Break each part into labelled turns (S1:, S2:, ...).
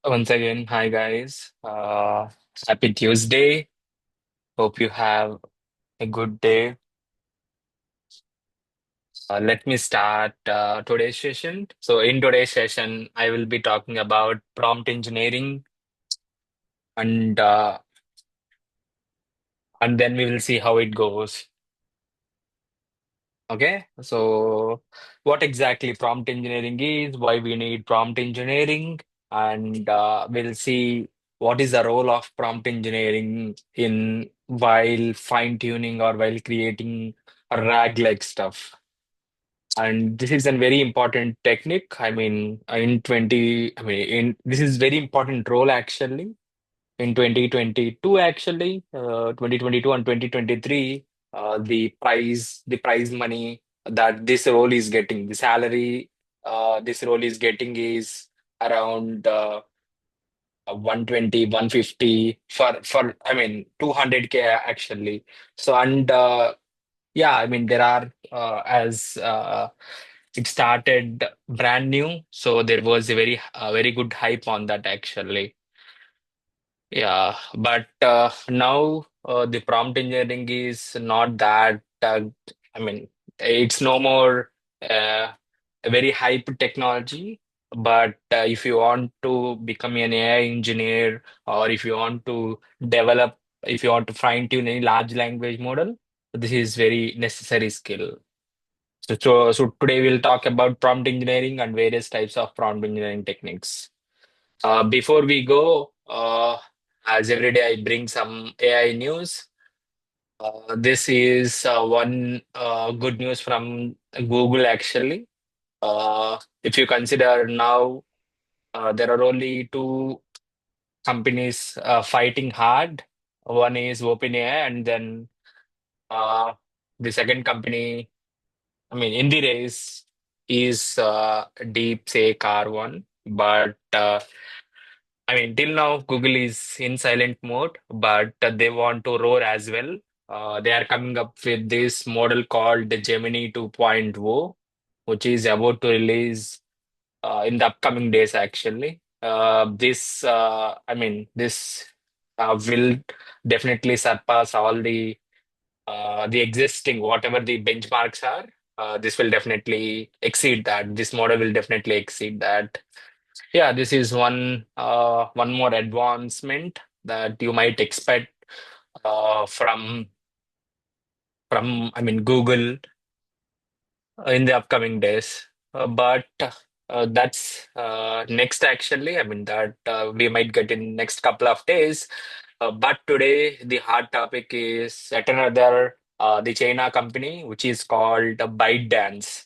S1: Once again, hi guys. Happy Tuesday. Hope you have a good day. Let me start today's session. So, in today's session, I will be talking about prompt engineering, and uh, and then we will see how it goes. Okay. So, what exactly prompt engineering is? Why we need prompt engineering, and we'll see what is the role of prompt engineering in while fine tuning or while creating a RAG-like stuff. And this is a very important technique. I mean, this is very important role actually in 2022 actually, 2022 and 2023, the prize money that this role is getting, the salary this role is getting is around 120 for 200K actually. So and yeah, I mean there are as it started brand new, so there was a very good hype on that actually. Yeah, but now the prompt engineering is not that. It's no more a very hype technology. But if you want to become an AI engineer, or if you want to fine tune any large language model, this is very necessary skill. So today we'll talk about prompt engineering and various types of prompt engineering techniques. Before we go, as every day I bring some AI news. This is one good news from Google actually. If you consider now, there are only two companies fighting hard. One is OpenAI, and then uh, the second company, in the race, is DeepSeek R1. But till now, Google is in silent mode, but they want to roar as well. They are coming up with this model called the Gemini 2.0, which is about to release in the upcoming days, actually. This will definitely surpass all the existing, whatever the benchmarks are. This will definitely exceed that. This model will definitely exceed that. Yeah, this is one more advancement that you might expect from Google in the upcoming days. But that's next actually. That we might get in next couple of days. But today the hot topic is yet another the China company, which is called ByteDance.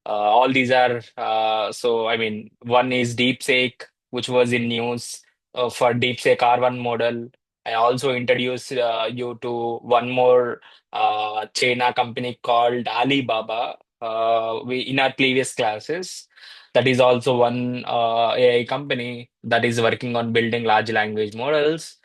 S1: All these are one is DeepSeek, which was in news for DeepSeek R1 model. I also introduced you to one more China company called Alibaba. We in our previous classes, that is also one AI company that is working on building large language models.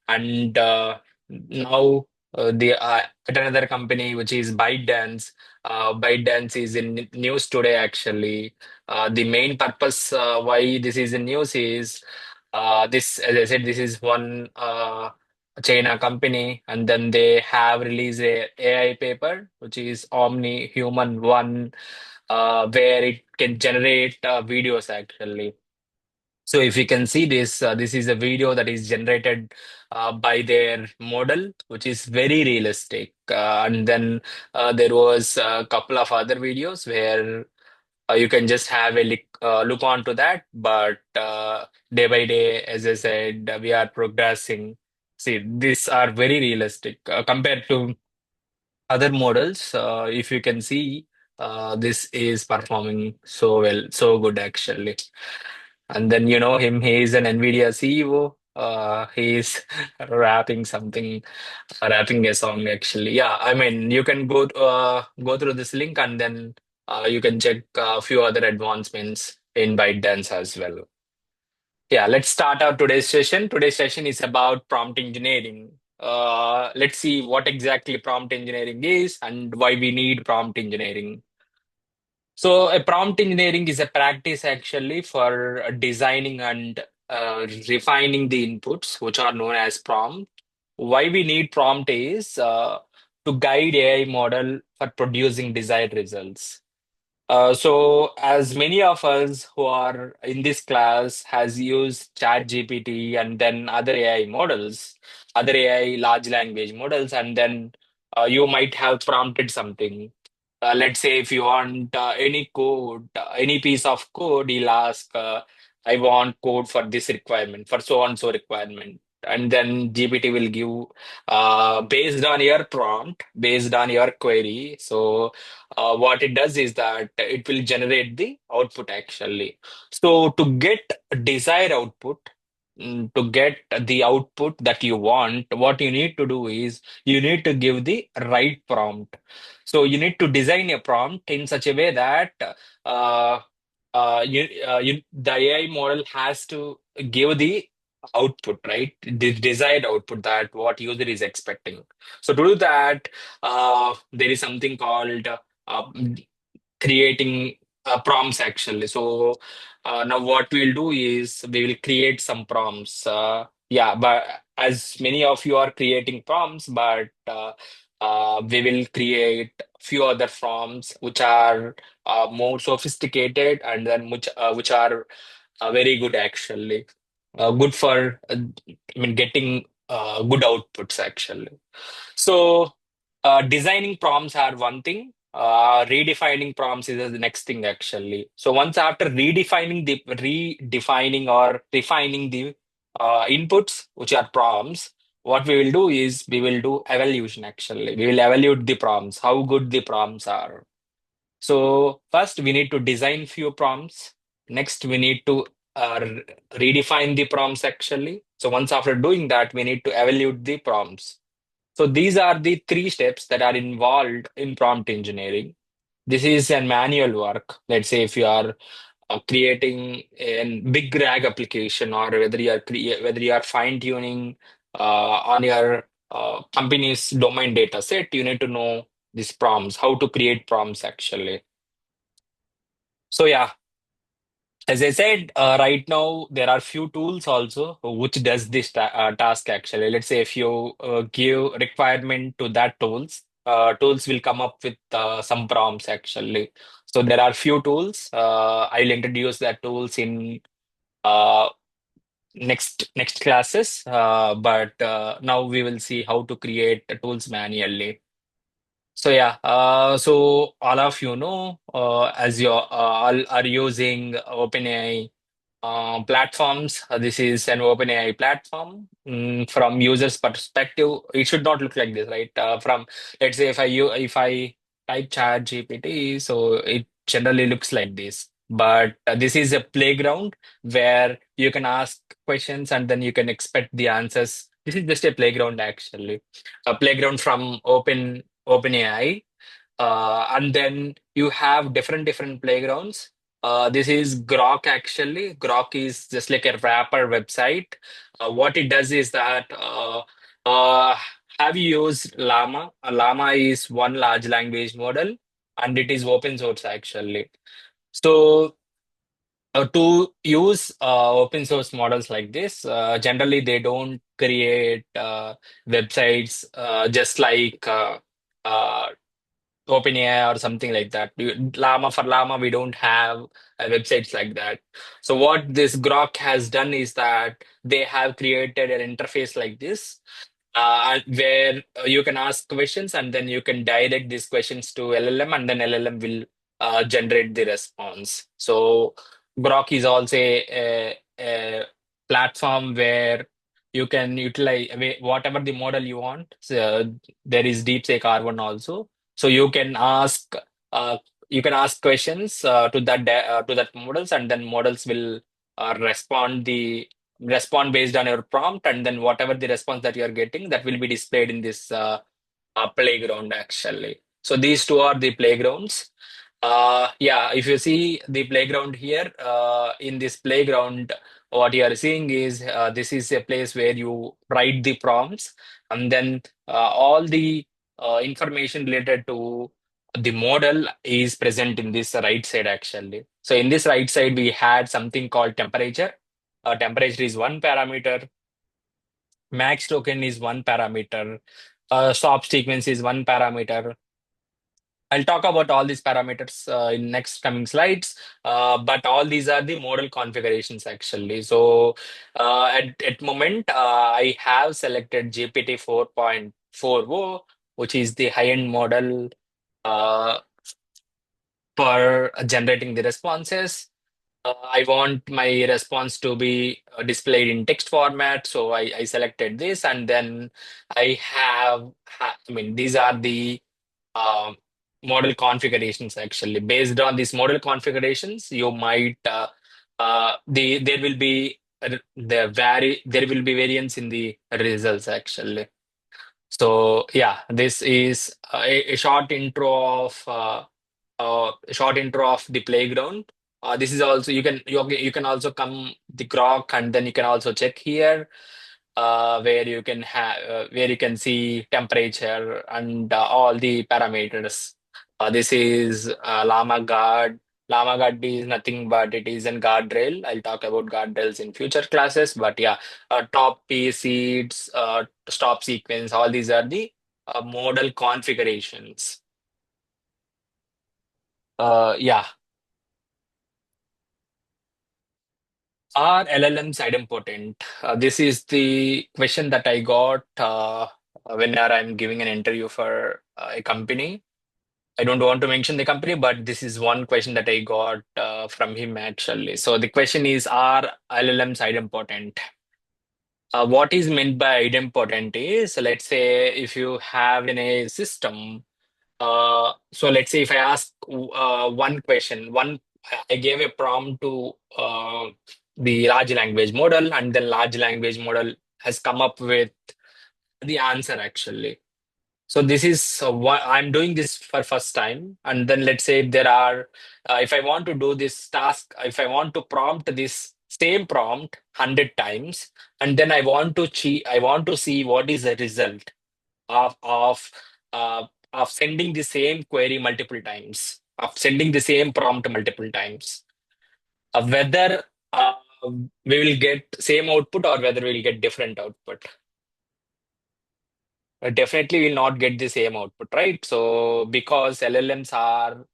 S1: And now the at another company, which is ByteDance. ByteDance is in news today, actually. The main purpose why this is in news is this, as I said, this is one China company, and then they have released a AI paper, which is Omni Human One, where it can generate videos actually. So if you can see this, this is a video that is generated by their model, which is very realistic. And then there was a couple of other videos where you can just have a look onto that. But day by day, as I said, we are progressing. See, these are very realistic compared to other models. If you can see, this is performing so well, so good actually. And then you know him, he is an NVIDIA CEO. He is rapping something, rapping a song actually. Yeah, you can go through this link, and then you can check a few other advancements in ByteDance as well. Yeah, let's start our today's session. Today's session is about prompt engineering. Let's see what exactly prompt engineering is and why we need prompt engineering. So, a prompt engineering is a practice actually for designing and refining the inputs, which are known as prompt. Why we need prompt is to guide AI model for producing desired results. So as many of us who are in this class has used ChatGPT and then other AI models, other AI large language models, and then you might have prompted something. Let's say if you want any code, any piece of code, he'll ask, I want code for this requirement, for so and so requirement. And then GPT will give, based on your prompt, based on your query. So what it does is that it will generate the output actually. So to get desired output, to get the output that you want, what you need to do is you need to give the right prompt. So you need to design a prompt in such a way that uh, the AI model has to give the output, right? The desired output that what user is expecting. So to do that, there is something called uh, creating prompts actually. So now what we'll do is we will create some prompts. Yeah, but as many of you are creating prompts, but we will create few other prompts which are more sophisticated and then which are very good actually. Good for I mean getting good outputs actually. So, designing prompts are one thing. Redefining prompts is the next thing, actually. So, once after redefining or refining the inputs, which are prompts, what we will do is we will do evaluation. Actually, we will evaluate the prompts, how good the prompts are. So, first we need to design few prompts. Next, we need to redefine the prompts. Actually, so once after doing that, we need to evaluate the prompts. So these are the three steps that are involved in prompt engineering. This is a manual work. Let's say if you are creating a big RAG application, or whether you are fine tuning on your company's domain data set, you need to know these prompts, how to create prompts actually. So yeah, as I said, right now there are few tools also which does this task actually. Let's say if you give requirement to that tools will come up with some prompts actually. So there are few tools. I'll introduce that tools in uh, next classes. But now we will see how to create the tools manually. So yeah, so all of you know, as you all are using OpenAI platforms. This is an OpenAI platform. From users' perspective, it should not look like this, right? From let's say if I type Chat GPT, so it generally looks like this. But this is a playground where you can ask questions and then you can expect the answers. This is just a playground actually, a playground from OpenAI, and then you have different playgrounds. This is Grok actually. Grok is just like a wrapper website. What it does is that uh, have you used Llama? Llama is one large language model, and it is open source actually. So to use open source models like this, generally they don't create websites just like uh, OpenAI or something like that. Llama for Llama, we don't have websites like that. So what this Grok has done is that they have created an interface like this, where you can ask questions and then you can direct these questions to LLM, and then LLM will generate the response. So Grok is also a platform where you can utilize whatever the model you want. So there is DeepSeek R1 also. So uh, you can ask questions to that models, and then models will respond based on your prompt, and then whatever the response that you are getting, that will be displayed in this playground actually. So these two are the playgrounds. Yeah, if you see the playground here, in this playground, what you are seeing is this is a place where you write the prompts, and then all the information related to the model is present in this right side actually. So in this right side, we had something called temperature. temperature is one parameter, max token is one parameter, stop sequence is one parameter. I'll talk about all these parameters in next coming slides, but all these are the model configurations actually. So at moment, I have selected GPT 4.40, which is the high-end model uh, for generating the responses. I want my response to be displayed in text format, so I selected this, and then I mean, these are the um, model configurations actually. Based on these model configurations, you might there will be there will be variance in the results actually. So yeah, this is a short intro of the playground. This is also you can also come the grok, and then you can also check here where you can have where you can see temperature and all the parameters. This is Llama Guard. Llama Guard is nothing but it is a guardrail. I'll talk about guardrails in future classes, but yeah, top P seeds, stop sequence, all these are the model configurations. Yeah, are LLMs idempotent? This is the question that I got whenever I'm giving an interview for a company. I don't want to mention the company, but this is one question that I got from him actually. So the question is, are LLMs idempotent? What is meant by idempotent is, let's say, if you have in a system, so let's say if I ask one question, I gave a prompt to the large language model, and the large language model has come up with the answer actually. So this is what I'm doing this for first time, and then let's say if there are, if I want to do this task, if I want to prompt this same prompt 100 times, and then I want to see what is the result of uh, of sending the same query multiple times, of sending the same prompt multiple times, whether we will get same output or whether we'll get different output. Definitely will not get the same output, right? So because LLMs are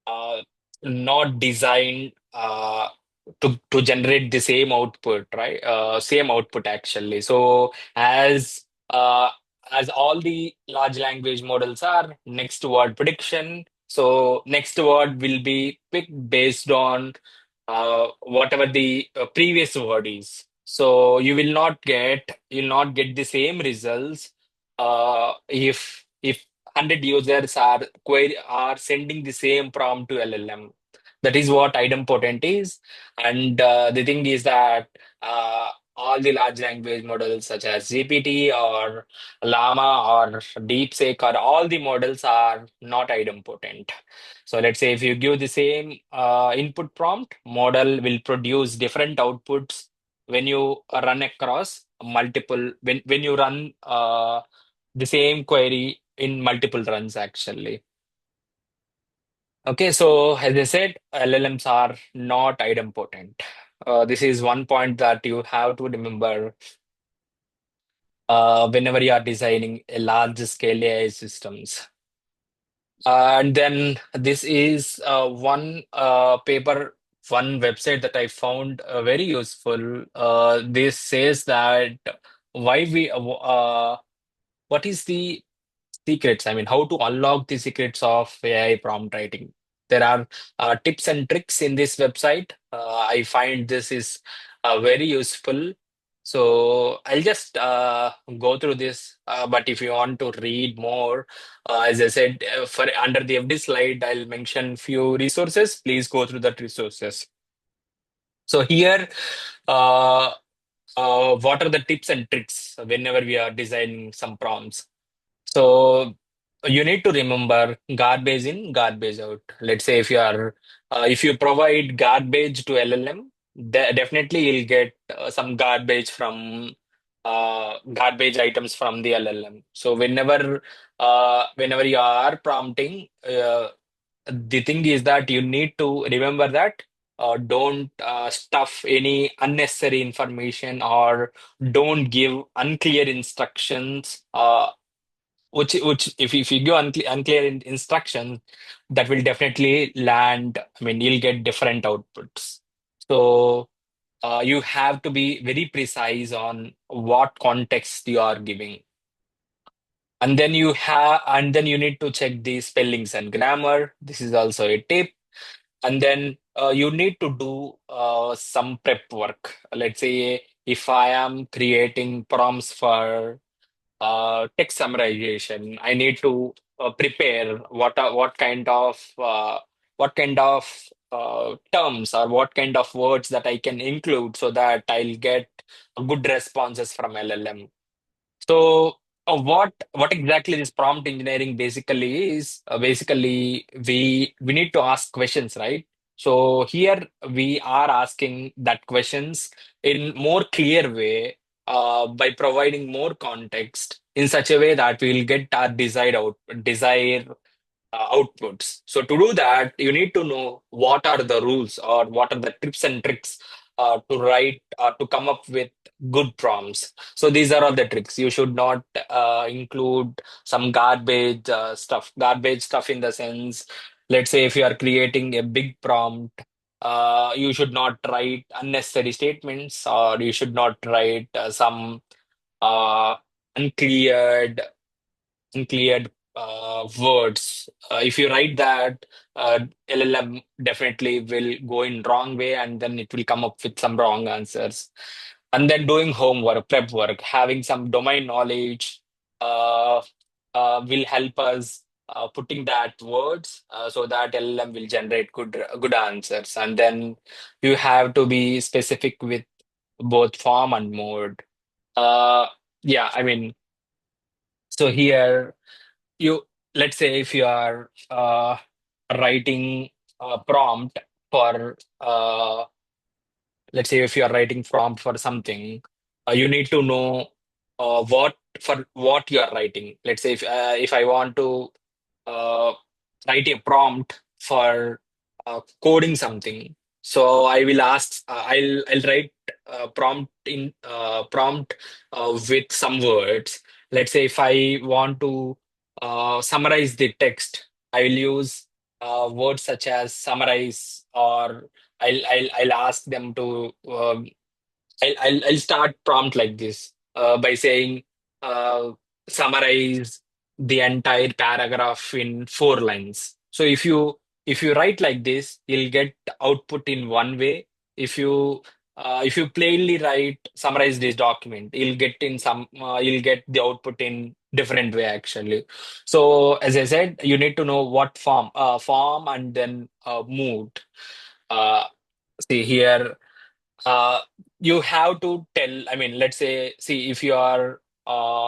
S1: uh, not designed to generate the same output, right? Same output actually. So as all the large language models are next word prediction, so next word will be picked based on whatever the previous word is. So you'll not get the same results if 100 users are sending the same prompt to LLM. That is what idempotent is. And the thing is that all the large language models such as GPT or Llama or DeepSeek or all the models are not idempotent. So let's say if you give the same input prompt, model will produce different outputs when you run across when you run the same query in multiple runs actually. Okay, so as I said, LLMs are not idempotent. This is one point that you have to remember whenever you are designing a large scale AI systems. And then this is one website that I found very useful. This says that why we what is the secrets? I mean, how to unlock the secrets of AI prompt writing. There are tips and tricks in this website. I find this is very useful. So I'll just go through this. But if you want to read more, as I said, for under the FD slide, I'll mention few resources. Please go through that resources. So here, uh, what are the tips and tricks whenever we are designing some prompts? So you need to remember garbage in, garbage out. Let's say if you provide garbage to LLM, definitely you'll get some garbage items from the LLM. So whenever you are prompting, the thing is that you need to remember that. don't stuff any unnecessary information, or don't give unclear instructions. Which if you give unclear instructions, that will definitely land. I mean, you'll get different outputs. So you have to be very precise on what context you are giving. And then you need to check the spellings and grammar. This is also a tip. And then you need to do some prep work. Let's say if I am creating prompts for text summarization, I need to prepare what kind of terms or what kind of words that I can include so that I'll get good responses from LLM. So, what exactly this prompt engineering basically is? Basically, we need to ask questions, right? So here we are asking that questions in more clear way, by providing more context in such a way that we will get our desired outputs. So to do that, you need to know what are the rules or what are the tips and tricks to write to come up with good prompts. So these are all the tricks. You should not include some garbage stuff in the sense, let's say if you are creating a big prompt, you should not write unnecessary statements, or you should not write some uh, uncleared uncleared words. If you write that, LLM definitely will go in wrong way, and then it will come up with some wrong answers. And then doing homework, prep work, having some domain knowledge uh, will help us putting that words so that LLM will generate good answers. And then you have to be specific with both form and mode. Uh, yeah, I mean, so here you let's say if you are writing a prompt for let's say if you are writing prompt for something, you need to know what you are writing. Let's say if I want to uh, write a prompt for coding something. So I will ask, I'll write prompt with some words. Let's say if I want to summarize the text, I will use words such as summarize, or I'll ask them to I'll start prompt like this by saying uh, summarize the entire paragraph in 4 lines. So if you write like this, you'll get output in one way. If you plainly write summarize this document, you'll get the output in different way actually. So as I said, you need to know what form and then mood. Uh, See here, uh, you have to tell, I mean, let's say, see, if you are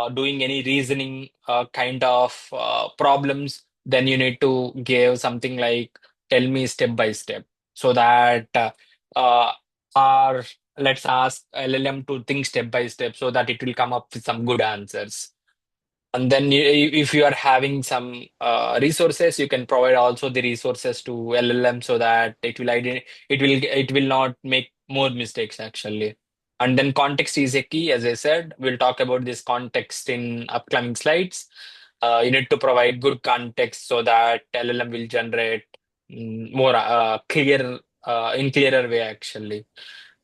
S1: doing any reasoning kind of problems, then you need to give something like, tell me step by step, so that, uh, or let's ask LLM to think step by step so that it will come up with some good answers. And then if you are having some resources, you can provide also the resources to LLM so that it will not make more mistakes actually. And then context is a key, as I said. We'll talk about this context in upcoming slides. You need to provide good context so that LLM will generate more in clearer way actually.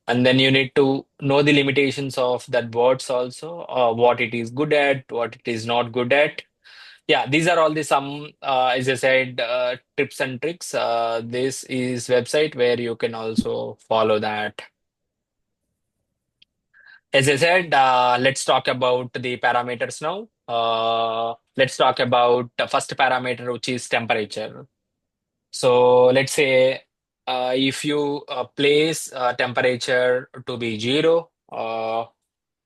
S1: And then you need to know the limitations of that words also, what it is good at, what it is not good at. Yeah, these are all the some, as I said, tips and tricks. This is website where you can also follow that. As I said, let's talk about the parameters now. Let's talk about the first parameter, which is temperature. So let's say if you place temperature to be 0,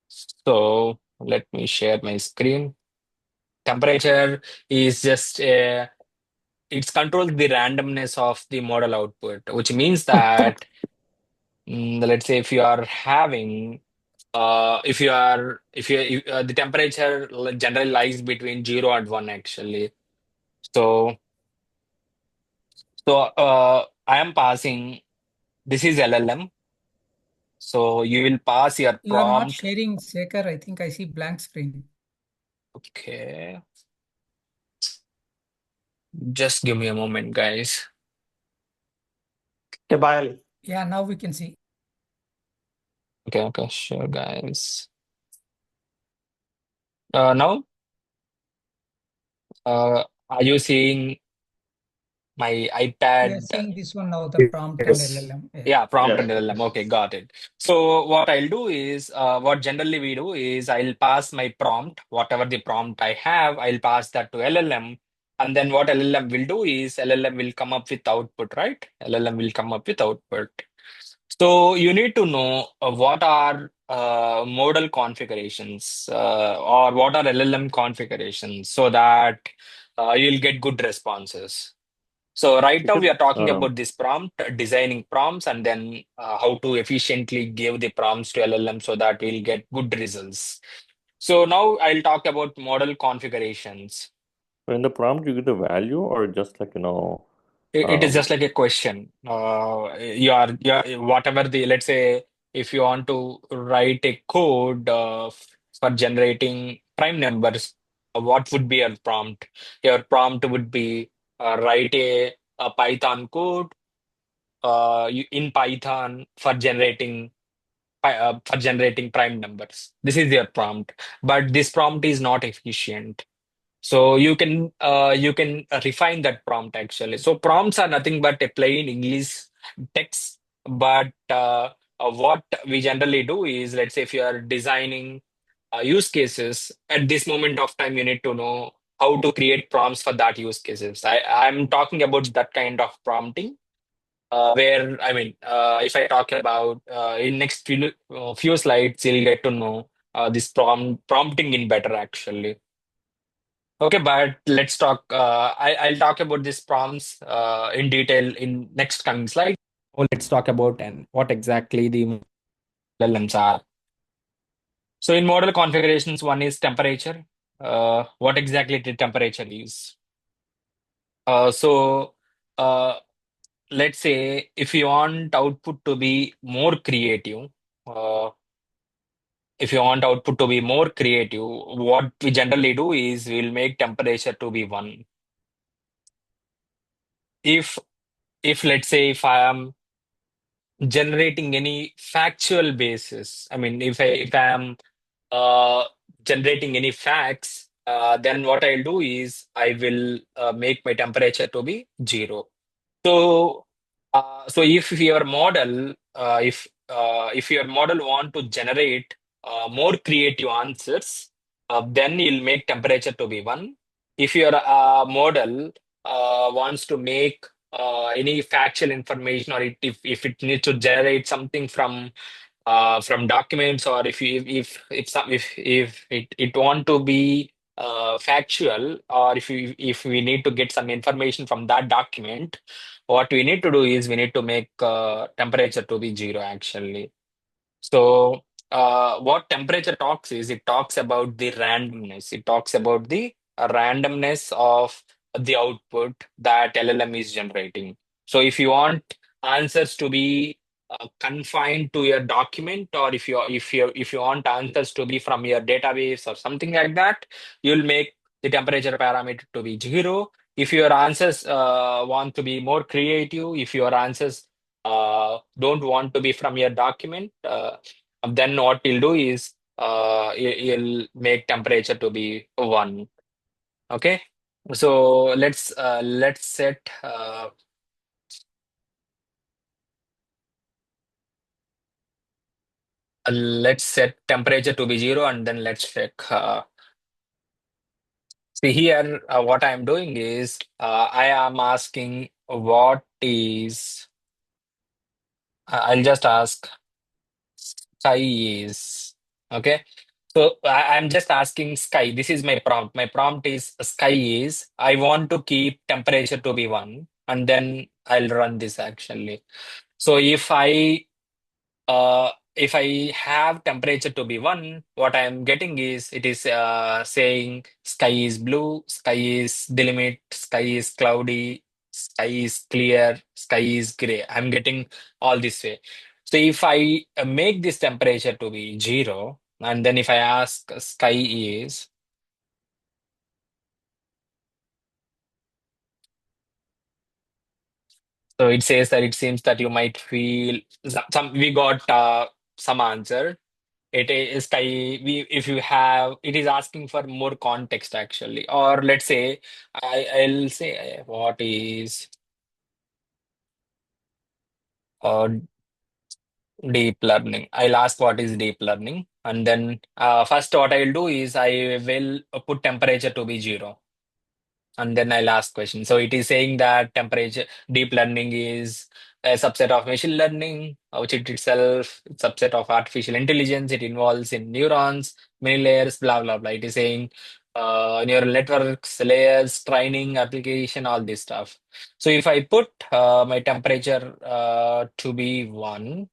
S1: so let me share my screen. Temperature is just it controls the randomness of the model output, which means that let's say if you are having if the temperature generally lies between 0 and 1 actually. So I am passing this is LLM. So you will pass your
S2: You are not
S1: prompt.
S2: sharing, Sekhar. I think I see blank screen.
S1: Okay, just give me a moment, guys.
S3: Okay, bye, Ali.
S2: Yeah, now we can see.
S1: Okay, okay, sure, guys. Now, are you seeing my
S2: We are
S1: iPad?
S2: seeing this one now, the prompt and
S1: Yes.
S2: LLM. Yeah.
S1: Yeah, prompt and
S3: Yes.
S1: LLM. Okay, got it. So what I'll do is, what generally we do is I'll pass my prompt, whatever the prompt I have, I'll pass that to LLM. And then what LLM will do is LLM will come up with output, right? LLM will come up with output. So you need to know what are modal configurations or what are LLM configurations so that you'll get good responses. So right now we
S3: Because
S1: are talking about this prompt, designing prompts, and then how to efficiently give the prompts to LLM so that we'll get good results. So now I'll talk about model configurations.
S3: in the prompt you get the value or just like,
S1: It is
S3: um,
S1: just like a question. You are whatever the, let's say if you want to write a code for generating prime numbers, what would be your prompt? Your prompt would be write a Python code in Python for generating prime numbers. This is your prompt, but this prompt is not efficient. So you can refine that prompt actually. So prompts are nothing but a plain English text. But what we generally do is, let's say if you are designing use cases at this moment of time, you need to know how to create prompts for that use cases. I'm talking about that kind of prompting where I mean, if I talk about in next few slides, you'll get to know this prompting in better actually. Okay, but let's talk. I'll talk about these prompts in detail in next coming slide. Oh, let's talk about and what exactly the LLMs are. So in model configurations, one is temperature. What exactly the temperature is? So uh, let's say if you want output to be more creative, uh, if you want output to be more creative, what we generally do is we'll make temperature to be one. If if let's say if I am generating any factual basis, I mean if I am uh, generating any facts, then what I'll do is I will make my temperature to be zero. So, so if your model want to generate more creative answers, then you'll make temperature to be one. If your model wants to make any factual information, or if it needs to generate something from documents, or if it want to be factual, or if we need to get some information from that document, what we need to do is we need to make temperature to be zero actually. So what temperature talks is, it talks about the randomness. It talks about the randomness of the output that LLM is generating. So if you want answers to be confined to your document, or if you want answers to be from your database or something like that, you'll make the temperature parameter to be zero. If your answers want to be more creative, if your answers don't want to be from your document, then what you'll do is you'll make temperature to be one. Okay, so let's set temperature to be zero, and then let's check. See here, what I am doing is I am asking what is. I'll just ask sky is. Okay. So I'm just asking sky. This is my prompt. My prompt is sky is. I want to keep temperature to be one, and then I'll run this actually. So if I have temperature to be one, what I am getting is, it is saying sky is blue, sky is the limit, sky is cloudy, sky is clear, sky is gray. I'm getting all this way. So if I make this temperature to be 0, and then if I ask sky is, so it says that it seems that you might feel some, we got some answer. It is sky. If you have, it is asking for more context actually. Or let's say, I'll say what is uh, deep learning. I'll ask what is deep learning, and then first what I'll do is I will put temperature to be 0. And then I'll ask questions. So it is saying that temperature deep learning is a subset of machine learning, which it itself is a subset of artificial intelligence. It involves in neurons, many layers, blah blah blah. It is saying neural networks, layers, training, application, all this stuff. So if I put my temperature to be 1,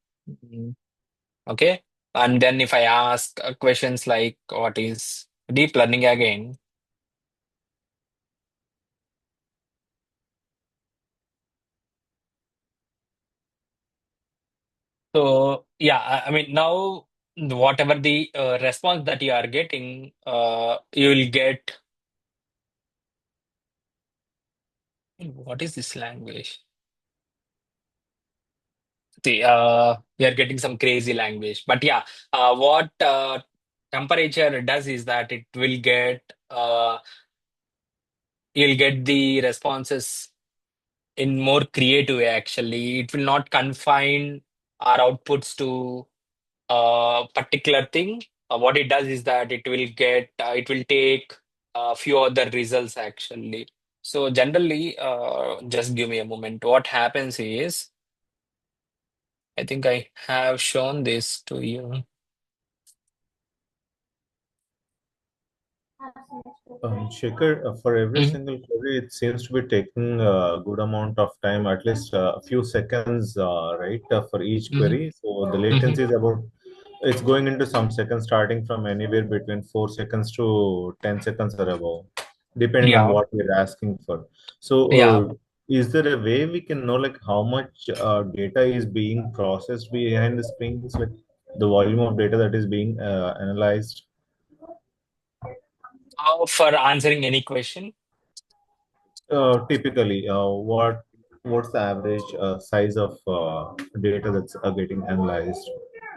S1: mm, okay, and then if I ask questions like what is deep learning again. So yeah, I mean now whatever the response that you are getting, you will get. What is this language? See, we are getting some crazy language, but yeah, what temperature does is that it will get you'll get the responses in more creative way. Actually, it will not confine our outputs to particular thing. What it does is that it will take a few other results actually. So generally, just give me a moment. What happens is, I think I have shown this to you.
S4: Shekhar, for every
S1: Mhm,
S4: single query, it seems to be taking a good amount of time, at least a few seconds, right, for each
S1: mhm,
S4: query. So the
S1: mhm.
S4: latency is about, it's going into some seconds, starting from anywhere between 4 seconds to 10 seconds or above, depending on
S1: Yeah,
S4: what we're asking for. So,
S1: yeah.
S4: is there a way we can know like how much data is being processed behind the screens, like the volume of data that is being analyzed?
S1: For answering any question.
S4: Typically, what's the average size of data that's getting analyzed?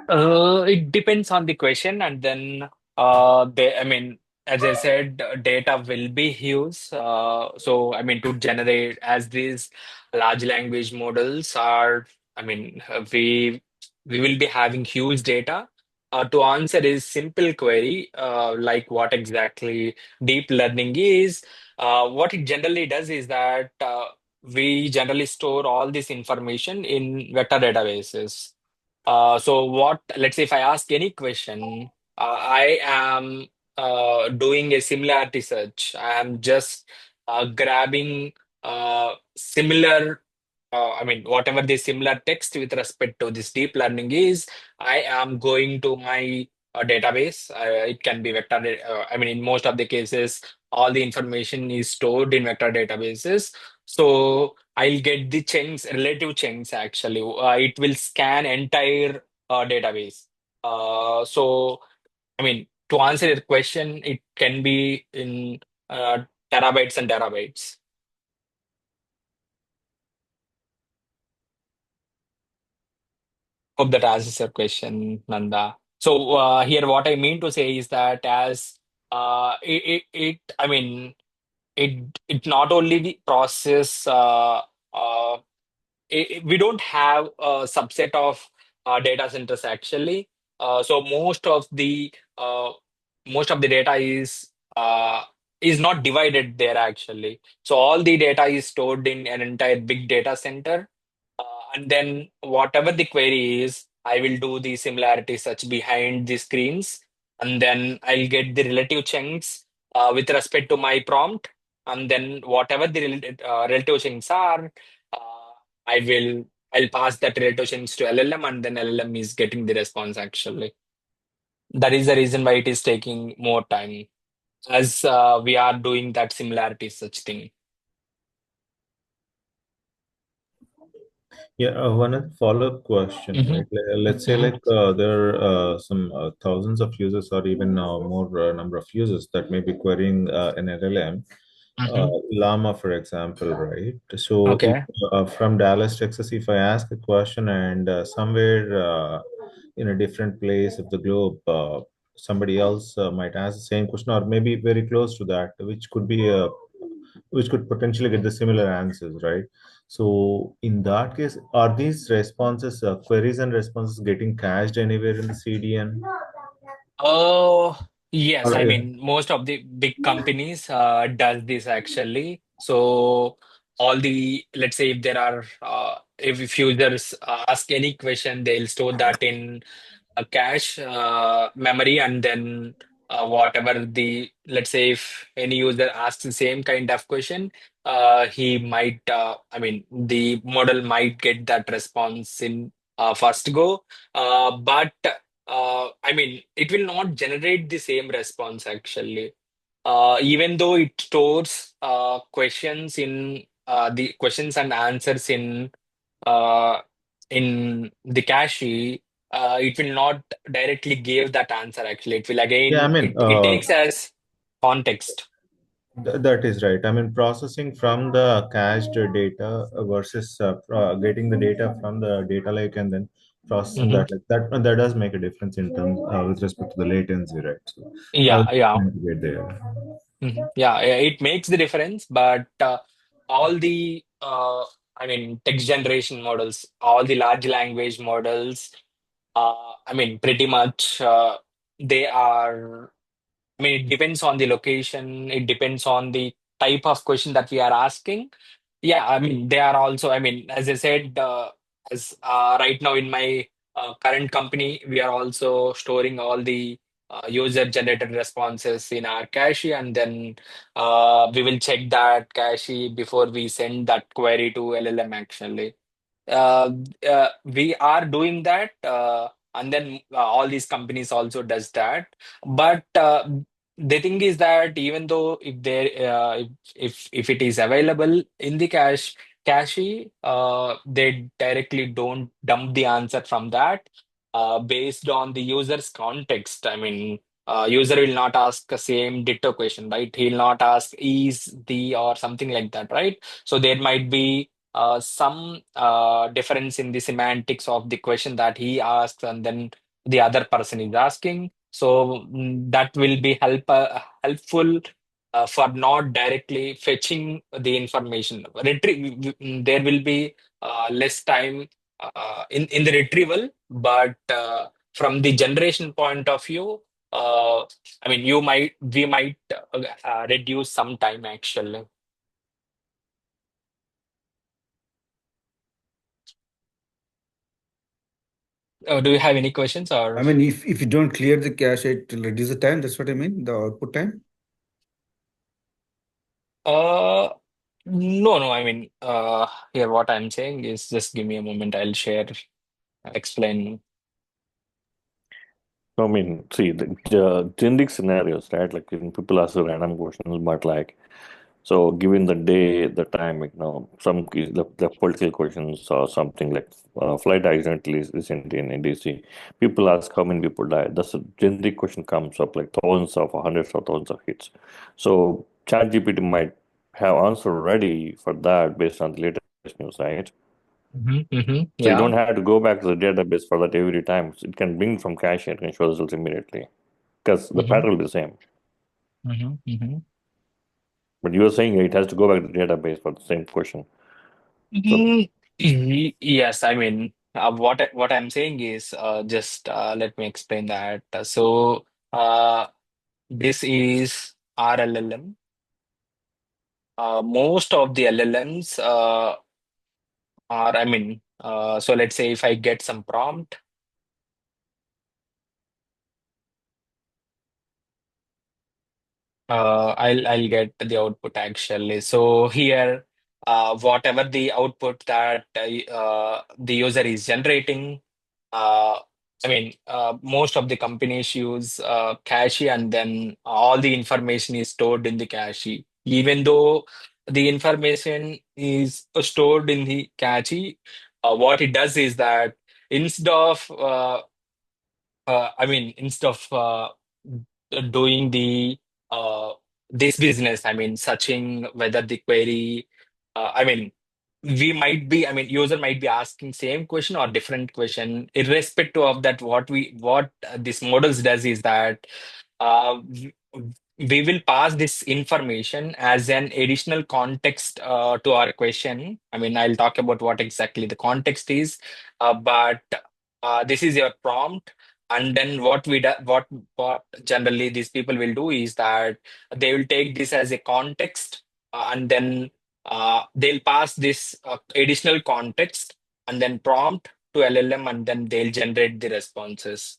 S1: It depends on the question, and then I mean, as I said, data will be huge. So I mean, to generate as these large language models are, I mean, we will be having huge data. To answer is simple query, like what exactly deep learning is. What it generally does is that we generally store all this information in vector databases. So what, let's say if I ask any question, I am doing a similarity search. I am just grabbing similar, I mean, whatever the similar text with respect to this deep learning is, I am going to my database. It can be vector, I mean, in most of the cases, all the information is stored in vector databases. So I'll get the chunks, relative chunks actually. It will scan entire database. So, I mean, to answer your question, it can be in terabytes and terabytes. Hope that answers your question, Nanda. So here, what I mean to say is that as I mean, it not only the process. Uh, we don't have a subset of data centers actually. So uh, most of the data is not divided there actually. So all the data is stored in an entire big data center, and then whatever the query is, I will do the similarity search behind the screens, and then I'll get the relative chunks with respect to my prompt, and then whatever the relative chunks are. Uh, I will I'll pass that relative change to LLM, and then LLM is getting the response actually. That is the reason why it is taking more time as we are doing that similarity such thing.
S4: Yeah, one follow-up question,
S1: Mm-hmm.
S4: right? Let's say
S1: Mm-hmm.
S4: like there are some thousands of users or even more number of users that may be querying an LLM,
S1: Mm-hmm.
S4: Llama, for example, right? So if
S1: Okay.
S4: from Dallas, Texas, if I ask a question and somewhere in a different place of the globe, somebody else might ask the same question or maybe very close to that, which could potentially get the similar answers, right? So in that case, are these responses, queries and responses getting cached anywhere in the CDN?
S1: Oh, yes.
S4: Or,
S1: I mean, most of the big companies does this actually. So all the, let's say if there are, if users ask any question, they'll store that in a cache memory, and then whatever the, let's say if any user asks the same kind of question, he might, I mean, the model might get that response in first go. But I mean, it will not generate the same response actually. Even though it stores questions in the questions and answers uh, in the cache, it will not directly give that answer actually. It will
S4: yeah, I
S1: again,
S4: mean,
S1: it takes as context.
S4: that is right. I mean, processing from the cached data versus getting the data from the data lake and then processing
S1: Hmm.
S4: that does make a difference in terms with respect to the latency, right? So I was
S1: Yeah, yeah.
S4: trying to get there.
S1: Yeah, it makes the difference, but all the I mean, text generation models, all the large language models, I mean, pretty much they are. I mean, it depends on the location. It depends on the type of question that we are asking. Yeah, I mean, they are also, I mean, as I said, as right now in my current company, we are also storing all the user-generated responses in our cache, and then we will check that cache before we send that query to LLM actually. uh, we are doing that, and then all these companies also does that. But the thing is that even though if there if it is available in the cache, they directly don't dump the answer from that based on the user's context. I mean, user will not ask the same ditto question, right? He'll not ask is the or something like that, right? So there might be some difference in the semantics of the question that he asks and then the other person is asking. So that will be helpful for not directly fetching the information. There will be less time in the retrieval, but from the generation point of view, I mean, we might reduce some time actually. Do you have any questions or?
S5: I mean, if you don't clear the cache, it will reduce the time. That's what I mean, the output time.
S1: Uh, no, no. I mean, here what I'm saying is just give me a moment. I'll share, explain.
S3: So, I mean, see, the generic scenarios, right? Like when people ask random questions, but like, so given the day, the time, like, the political questions or something like flight accident is recently in DC, people ask how many people died. That's a generic question comes up like thousands of hundreds of thousands of hits. So ChatGPT might have answer ready for that based on the latest news, right? So you
S1: Yeah.
S3: don't have to go back to the database for that every time. So it can bring from cache and can show the results immediately because the
S1: hmm
S3: pattern will be the same.
S1: hmm
S3: But you are saying it has to go back to the database for the same question. So
S1: Yes, I mean, what I'm saying is just let me explain that. This is RLLM. Most of the LLMs are, I mean, so let's say if I get some prompt. I'll get the output actually. So here, whatever the output that the user is generating, uh, I mean, most of the companies use cache, and then all the information is stored in the cache. Even though the information is stored in the cache, what it does is that instead of instead of doing the this business, searching whether the query, we might be, user might be asking same question or different question, irrespective of that. What this models does is that w- we will pass this information as an additional context to our question. I'll talk about what exactly the context is, but this is your prompt. And then what generally these people will do is that they will take this as a context, and then they'll pass this additional context and then prompt to LLM, and then they'll generate the responses.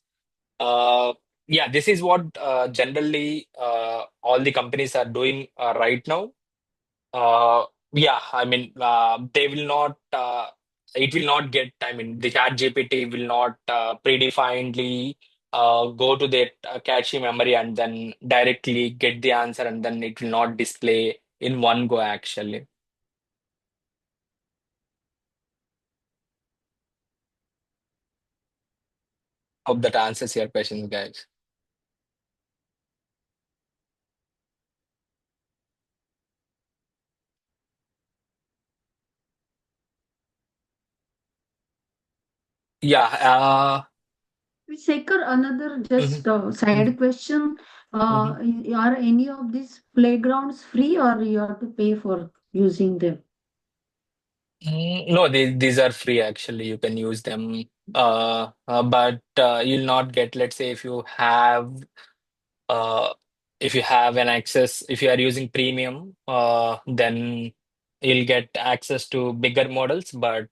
S1: Uh, yeah, this is what generally all the companies are doing right now. Uh, yeah, they will not. It will not get. The Chat GPT will not predefinedly go to that cache memory and then directly get the answer, and then it will not display in one go. Actually, hope that answers your questions, guys. Yeah.
S6: Shaker, another
S1: Mhm,
S6: just
S1: mhm,
S6: side question.
S1: mhm.
S6: Are any of these playgrounds free or you have to pay for using them?
S1: No, these are free actually. You can use them. But you'll not get, let's say, uh, if you have an access, if you are using premium, then you'll get access to bigger models. But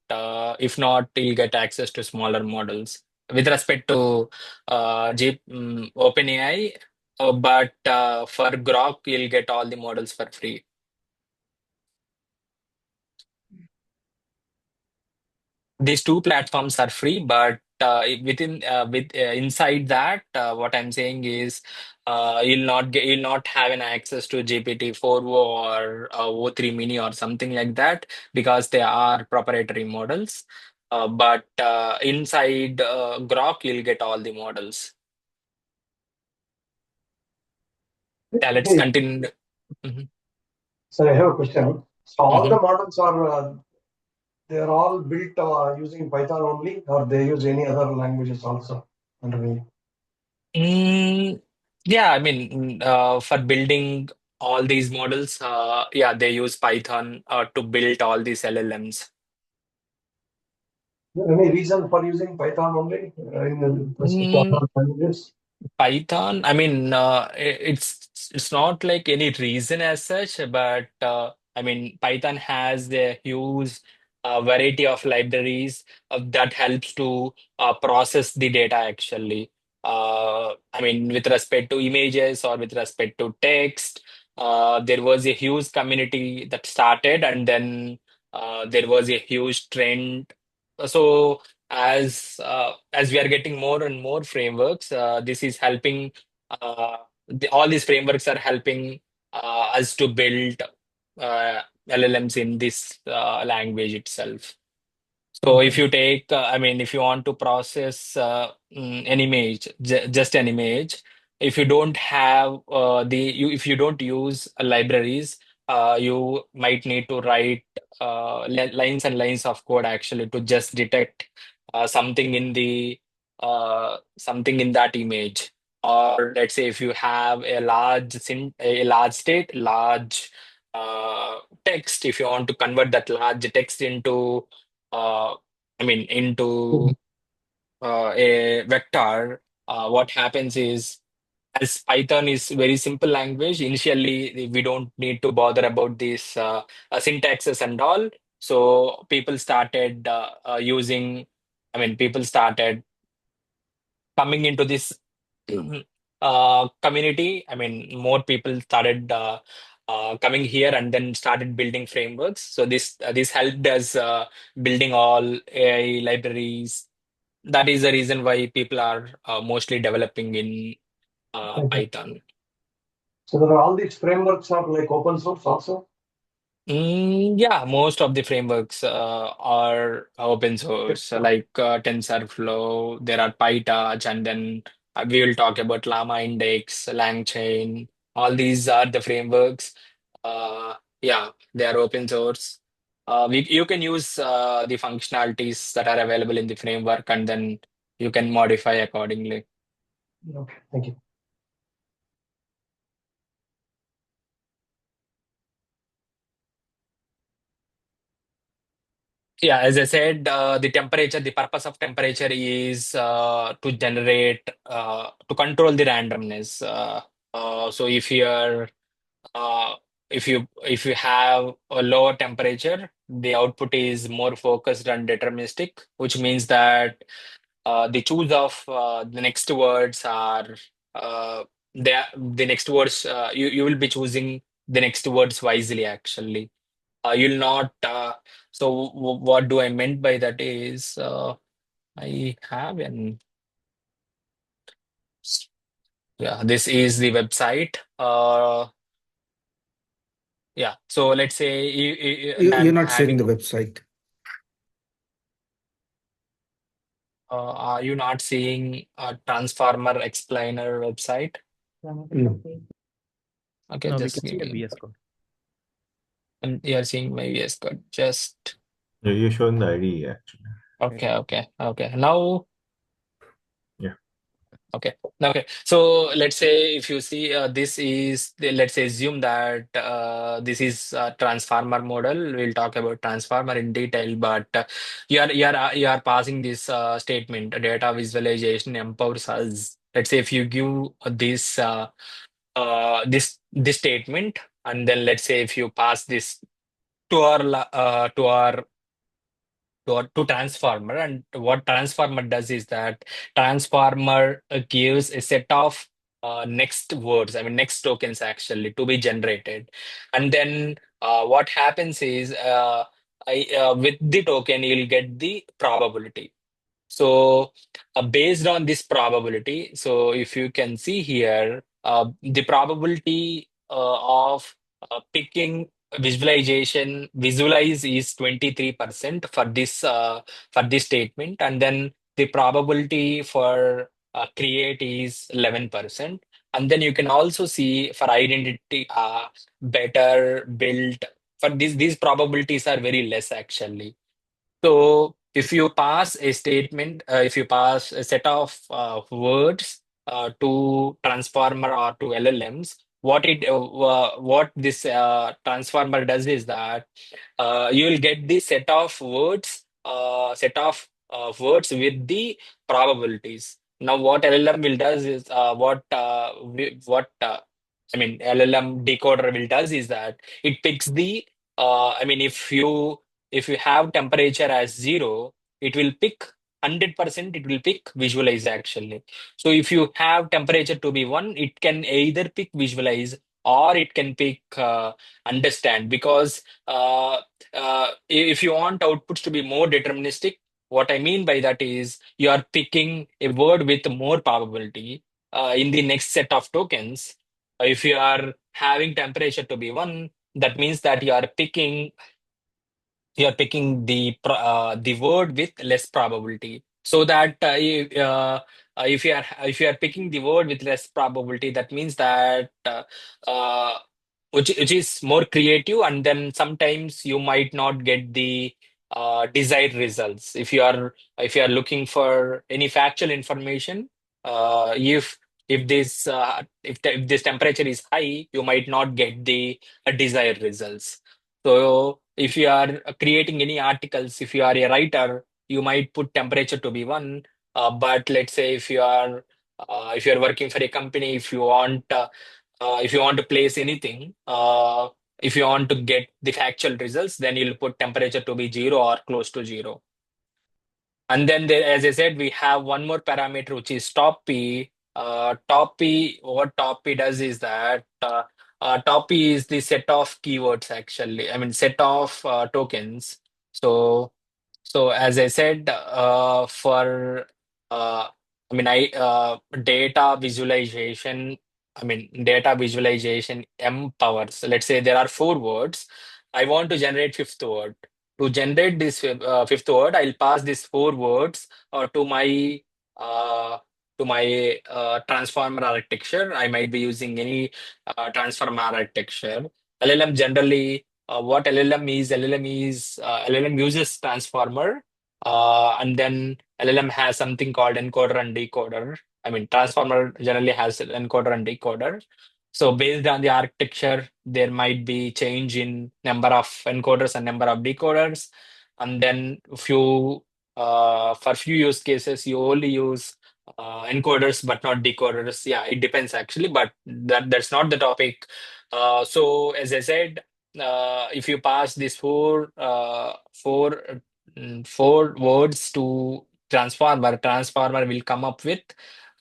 S1: if not, you'll get access to smaller models. With respect to OpenAI, but for Grok, you'll get all the models for free. These two platforms are free, but within with inside that, what I'm saying is, you'll not have an access to GPT-4o or O3 Mini or something like that, because they are proprietary models. But inside Grok, you'll get all the models. Yeah, let's
S7: Hey,
S1: continue. Mhm,
S7: sir, I have a question. So all the
S1: mhm.
S7: models are they are all built using Python only, or they use any other languages also underneath?
S1: Mm, yeah, for building all these models, yeah, they use Python to build all these LLMs.
S7: Any reason for using Python only in specific
S1: Mm,
S7: other languages?
S1: Python, it's not like any reason as such, but Python has a huge variety of libraries that helps to process the data actually. With respect to images or with respect to text, there was a huge community that started, and then there was a huge trend. So as we are getting more and more frameworks, this is helping. All these frameworks are helping us to build uh, LLMs in this language itself. So if
S7: Okay.
S1: you take, if you want to process an image, just an image, if you don't have if you don't use libraries, you might need to write lines and lines of code actually to just detect something in the something in that image. Or let's say if you have a large state, large text, if you want to convert that large text into uh, into a vector, what happens is, as Python is very simple language, initially we don't need to bother about these syntaxes and all. So people started people started coming into this community. More people started coming here and then started building frameworks. So this helped us building all AI libraries. That is the reason why people are mostly developing in
S7: Okay.
S1: Python.
S7: So there are all these frameworks are like open source also?
S1: Yeah, most of the frameworks are open source, so like TensorFlow, there are PyTorch, and then we will talk about Llama Index, LangChain. All these are the frameworks. Uh, yeah, they are open source. You can use the functionalities that are available in the framework, and then you can modify accordingly.
S7: Okay, thank you.
S1: Yeah, as I said, the purpose of temperature is to generate, to control the randomness. So uh, if you have a lower temperature, the output is more focused and deterministic, which means that the choose of the next words are the next words. You will be choosing the next words wisely, actually. You'll not. So what do I meant by that is I have an yeah. This is the website. Yeah. So let's say
S5: You're
S1: I'm
S5: not sharing the
S1: having.
S5: website.
S1: Are you not seeing a Transformer Explainer website?
S5: No.
S1: Okay,
S8: No, we
S1: just
S8: can
S1: give
S8: see the
S1: me.
S8: VS Code.
S1: And you're seeing my VS Code. Just
S4: Yeah, you're showing the ID actually.
S1: okay. Now.
S4: Yeah.
S1: Okay. Okay. So let's say if you see let's say assume that this is a transformer model. We'll talk about transformer in detail, but you are passing this statement: data visualization empowers us. Let's say if you give this statement, and then let's say if you pass this to our to transformer, and what transformer does is that transformer gives a set of next words, I mean next tokens actually to be generated, and then what happens is with the token you'll get the probability. So, based on this probability, so if you can see here, the probability of picking visualize is 23% for this statement, and then the probability for create is 11%, and then you can also see for identity better built, for these probabilities are very less actually. So if you pass a statement, if you pass a set of words to transformer or to LLMs, what this transformer does is that you will get the set of words with the probabilities. Now, what LLM will does is I mean LLM decoder will does is that it picks the I mean if you have temperature as 0, it will pick 100%, it will pick visualize actually. So if you have temperature to be 1, it can either pick visualize or it can pick understand, because if you want outputs to be more deterministic, what I mean by that is you are picking a word with more probability in the next set of tokens. If you are having temperature to be 1, that means that you are picking the word with less probability, so that if you are picking the word with less probability, that means that which is more creative, and then sometimes you might not get the desired results. If you are looking for any factual information, if this temperature is high, you might not get the desired results. So if you are creating any articles, if you are a writer, you might put temperature to be 1. But let's say if you are working for a company, if you want to place anything, if you want to get the factual results, then you'll put temperature to be 0 or close to 0. And then there, as I said, we have one more parameter, which is top P. What top P does is that top P is the set of keywords actually. I mean, set of tokens. So, so as I said, for I mean, data visualization. I mean, data visualization empowers. Let's say there are 4 words, I want to generate fifth word. To generate this fifth word, I'll pass these four words uh, to my transformer architecture. I might be using any transformer architecture. LLM generally, what LLM uses transformer, and then LLM has something called encoder and decoder. I mean, transformer generally has encoder and decoder. So based on the architecture, there might be change in number of encoders and number of decoders. And then for few use cases, you only use encoders but not decoders. Yeah, it depends actually, but that's not the topic. So as I said, if you pass these four words to transformer will come up with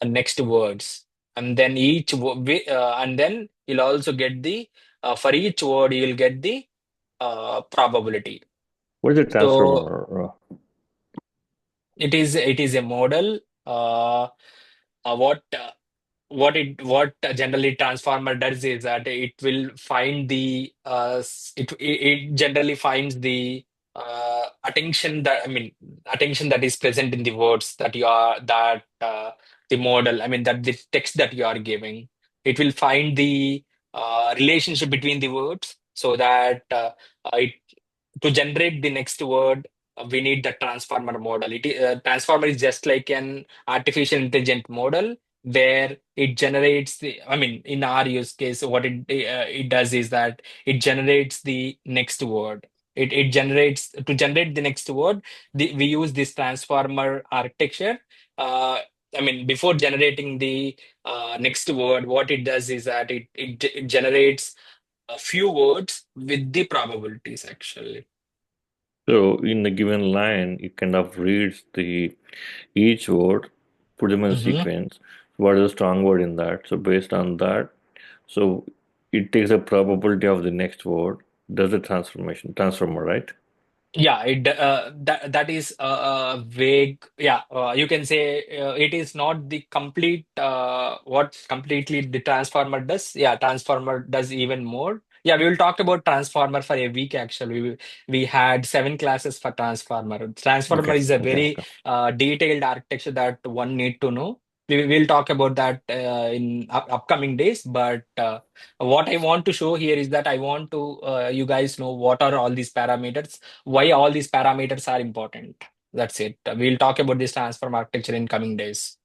S1: next words, and then and then you'll also get the for each word you'll get the probability.
S3: What is a
S1: So
S3: transformer?
S1: it is a model. What what generally transformer does is that it will find the it generally finds the attention that is present in the words that you are that the model, that the text that you are giving. It will find the relationship between the words, so that it to generate the next word, we need the transformer model. Transformer is just like an artificial intelligent model where it generates in our use case, what it does is that it generates the next word. It generates to generate the next word. We use this transformer architecture. Uh, before generating the next word, what it does is that it generates a few words with the probabilities actually.
S3: So in a given line, it kind of reads the each word, put them in a
S1: Mm-hmm.
S3: sequence. What is a strong word in that? So based on that, so it takes a probability of the next word, does a transformer, right?
S1: Yeah, that is vague. Yeah, you can say it is not the complete what completely the transformer does. Yeah, transformer does even more. Yeah, we will talk about transformer for a week actually. We had 7 classes for transformer. Transformer
S3: Okay,
S1: is a
S3: okay,
S1: very
S3: okay.
S1: detailed architecture that one need to know. We will talk about that in upcoming days. But what I want to show here is that I want to you guys know what are all these parameters, why all these parameters are important. That's it. We'll talk about this transform architecture in coming days.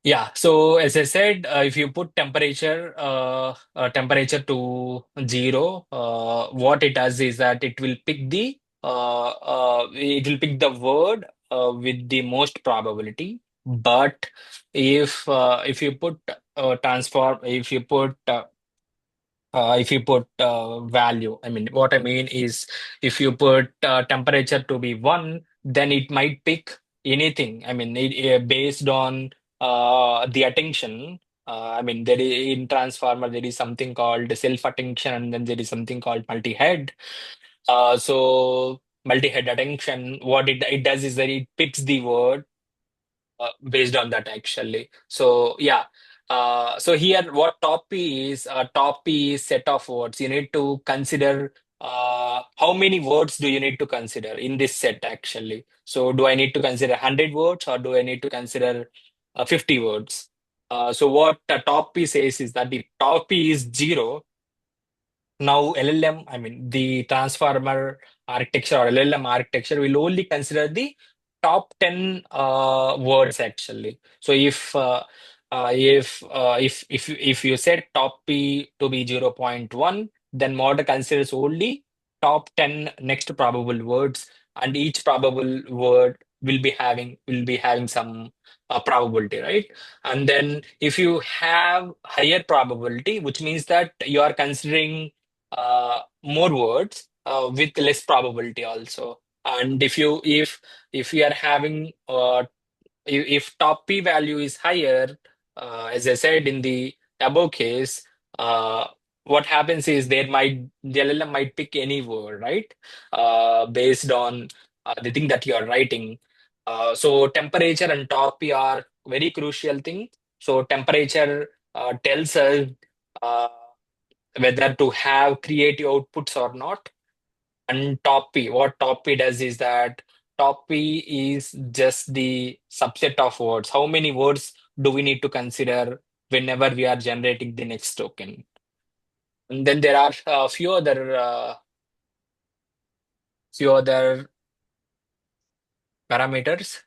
S1: Yeah. So as I said, if you put temperature to 0, what it does is that it will pick the word with the most probability. But if you put if you put value, what I mean is, if you put temperature to be 1, then it might pick anything. Based on the attention. There is, in transformer there is something called self attention, and then there is something called multi-head. So multi-head attention, what it does is that it picks the word based on that actually. So yeah. So here what top P is, top P is set of words. You need to consider how many words do you need to consider in this set actually. So do I need to consider 100 words, or do I need to consider 50 words? So what top P says is that the top P is 0. Now LLM, the transformer architecture or LLM architecture will only consider the top 10 words actually. So if you set top P to be 0.1, then model considers only top 10 next probable words, and each probable word will be having some probability, right? And then if you have higher probability, which means that you are considering more words with less probability also. And if you are having if top p value is higher, as I said in the above case, uh, what happens is the LLM might pick any word, right? Based on the thing that you are writing. So temperature and top p are very crucial thing. So temperature tells us uh, whether to have creative outputs or not. And top P, what top P does is that top P is just the subset of words. How many words do we need to consider whenever we are generating the next token? And then there are a few other parameters.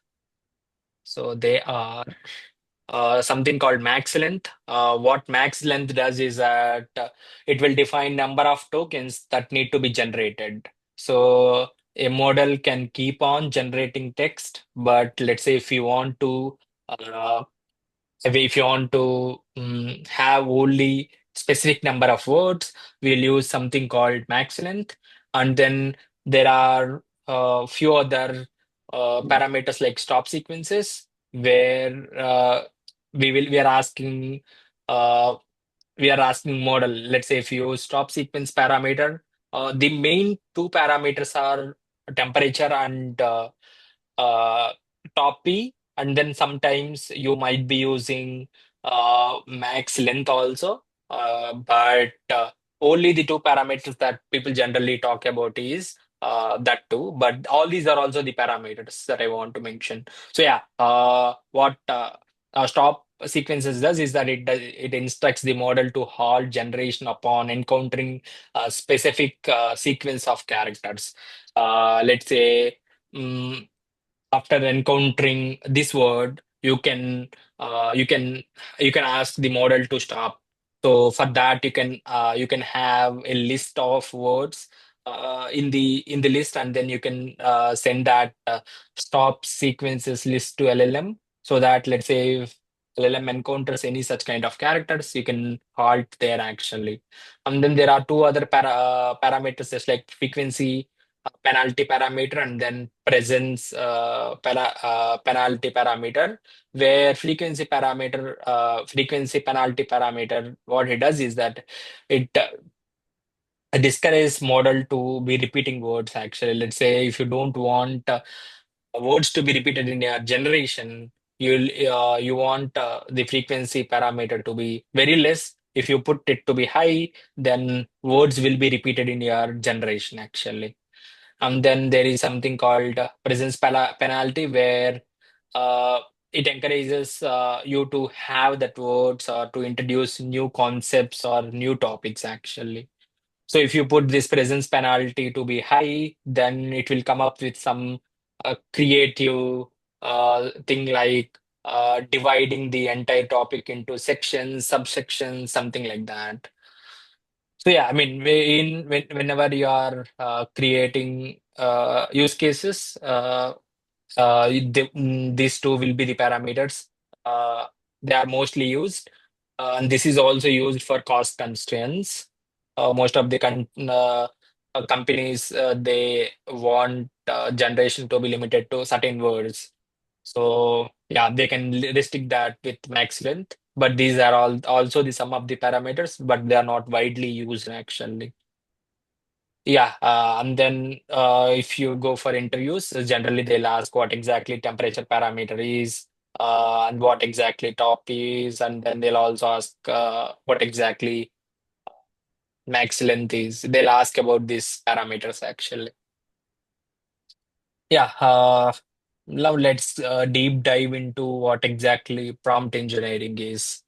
S1: So they are something called max length. What max length does is that it will define number of tokens that need to be generated. So a model can keep on generating text, but let's say uh, if you want to have only specific number of words, we'll use something called max length. And then there are a few other parameters like stop sequences, where we are asking uh, model. Let's say if you use stop sequence parameter, the main two parameters are temperature and uh, top P, and then sometimes you might be using max length also. But only the two parameters that people generally talk about is that two. But all these are also the parameters that I want to mention. So yeah, what stop sequences does is that it instructs the model to halt generation upon encountering a specific sequence of characters. Let's say. mm After encountering this word, you can uh, you can you can ask the model to stop. So for that, you can have a list of words in the list, and then you can send that stop sequences list to LLM, so that let's say if LLM encounters any such kind of characters, you can halt there actually. And then there are two other parameters, just like frequency penalty parameter, and then presence penalty parameter, where frequency penalty parameter, what it does is that it discourages model to be repeating words actually. Let's say if you don't want words to be repeated in your generation, you want the frequency parameter to be very less. If you put it to be high, then words will be repeated in your generation actually. And then there is something called presence penalty, where uh, it encourages you to have that words or to introduce new concepts or new topics actually. So if you put this presence penalty to be high, then it will come up with some creative thing like dividing the entire topic into sections, subsections, something like that. So yeah, I mean, whenever you are creating use cases, these two will be the parameters. Uh, they are mostly used, and this is also used for cost constraints. Most of the companies they want generation to be limited to certain words. So yeah, they can restrict that with max length. But these are all also the sum of the parameters, but they are not widely used actually. Yeah, and then if you go for interviews, generally they'll ask what exactly temperature parameter is, and what exactly top is, and then they'll also ask what exactly max length is. They'll ask about these parameters actually. Yeah, now let's deep dive into what exactly prompt engineering is.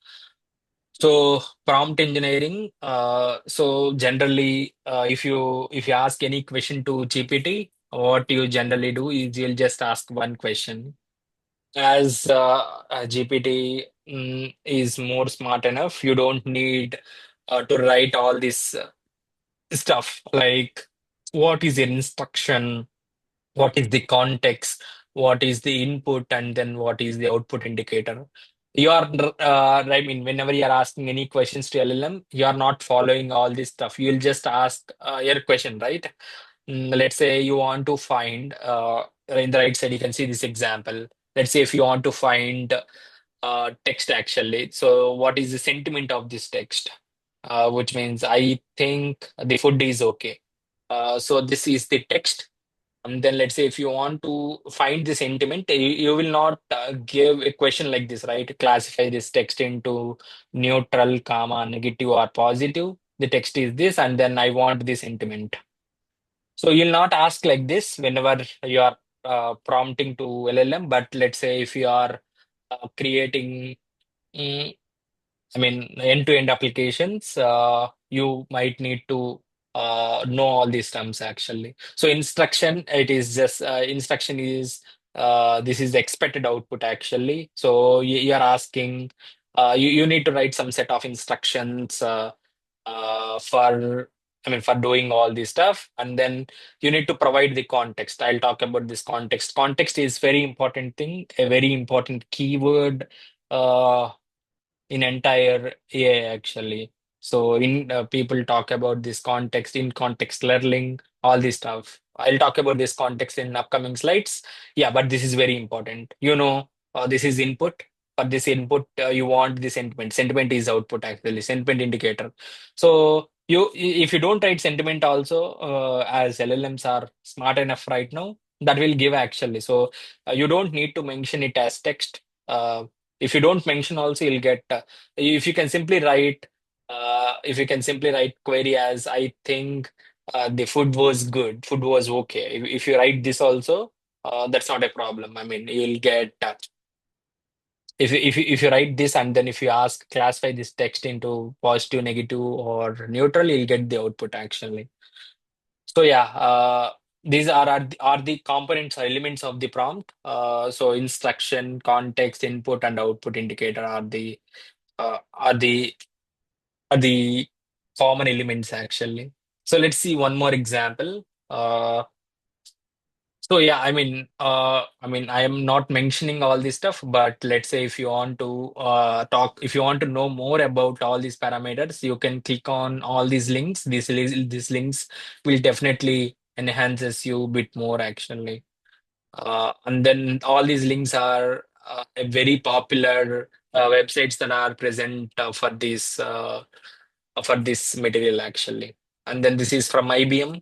S1: So prompt engineering, so generally, if you ask any question to GPT, what you generally do is you'll just ask one question. As GPT is more smart enough, you don't need to write all this stuff like what is an instruction, what is the context, what is the input, and then what is the output indicator. You are, I mean, whenever you are asking any questions to LLM, you are not following all this stuff. You'll just ask your question, right? Let's say you want to find, in the right side, you can see this example. Let's say if you want to find text actually. So, what is the sentiment of this text? Which means I think the food is okay. So, this is the text. And then let's say if you want to find the sentiment, you will not give a question like this, right? Classify this text into neutral, comma, negative, or positive. the text is this, and then I want the sentiment. So you'll not ask like this whenever you are prompting to LLM, but let's say if you are creating, mm, I mean, end-to-end applications, you might need to know all these terms actually. So instruction, it is just instruction is this is the expected output actually. So you are asking, you need to write some set of instructions for, I mean, for doing all this stuff, and then you need to provide the context. I'll talk about this context. Context is very important thing, a very important keyword. In entire AI actually. So in people talk about this context, in context learning, all this stuff. I'll talk about this context in upcoming slides. Yeah, but this is very important. This is input. For this input, you want the sentiment. Sentiment is output actually. Sentiment indicator. So if you don't write sentiment also, as LLMs are smart enough right now, that will give actually. So you don't need to mention it as text. If you don't mention also, you'll get if you can simply write if you can simply write query as I think the food was good, food was okay. If you write this also, that's not a problem. I mean, you'll get if you write this, and then if you ask classify this text into positive, negative, or neutral, you'll get the output actually. So yeah, these are the components or elements of the prompt. So instruction, context, input, and output indicator are the uh, are the are the common elements actually. So let's see one more example. So yeah, I am not mentioning all this stuff, but let's say if you want to if you want to know more about all these parameters, you can click on all these links. These links will definitely enhances you a bit more actually. And then all these links are a very popular websites that are present for this material actually. And then this is from IBM.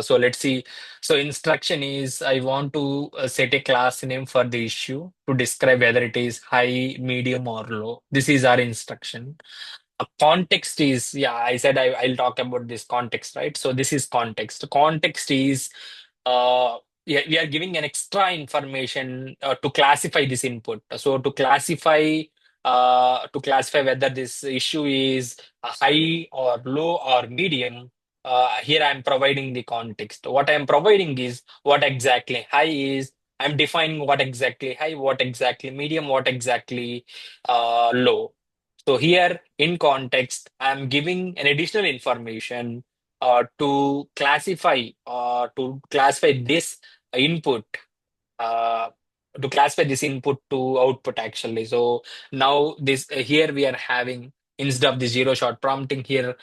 S1: So let's see. So instruction is I want to set a class name for the issue to describe whether it is high, medium, or low. This is our instruction. A context is, yeah, I said I'll talk about this context, right? So this is context. Context is yeah, we are giving an extra information to classify this input. So to classify whether this issue is high or low or medium. Here I'm providing the context. What I'm providing is what exactly high is. I'm defining what exactly high, what exactly medium, what exactly low. So here in context, I'm giving an additional information to classify this input uh, to classify this input to output actually. So now this here we are having, instead of the zero shot prompting here,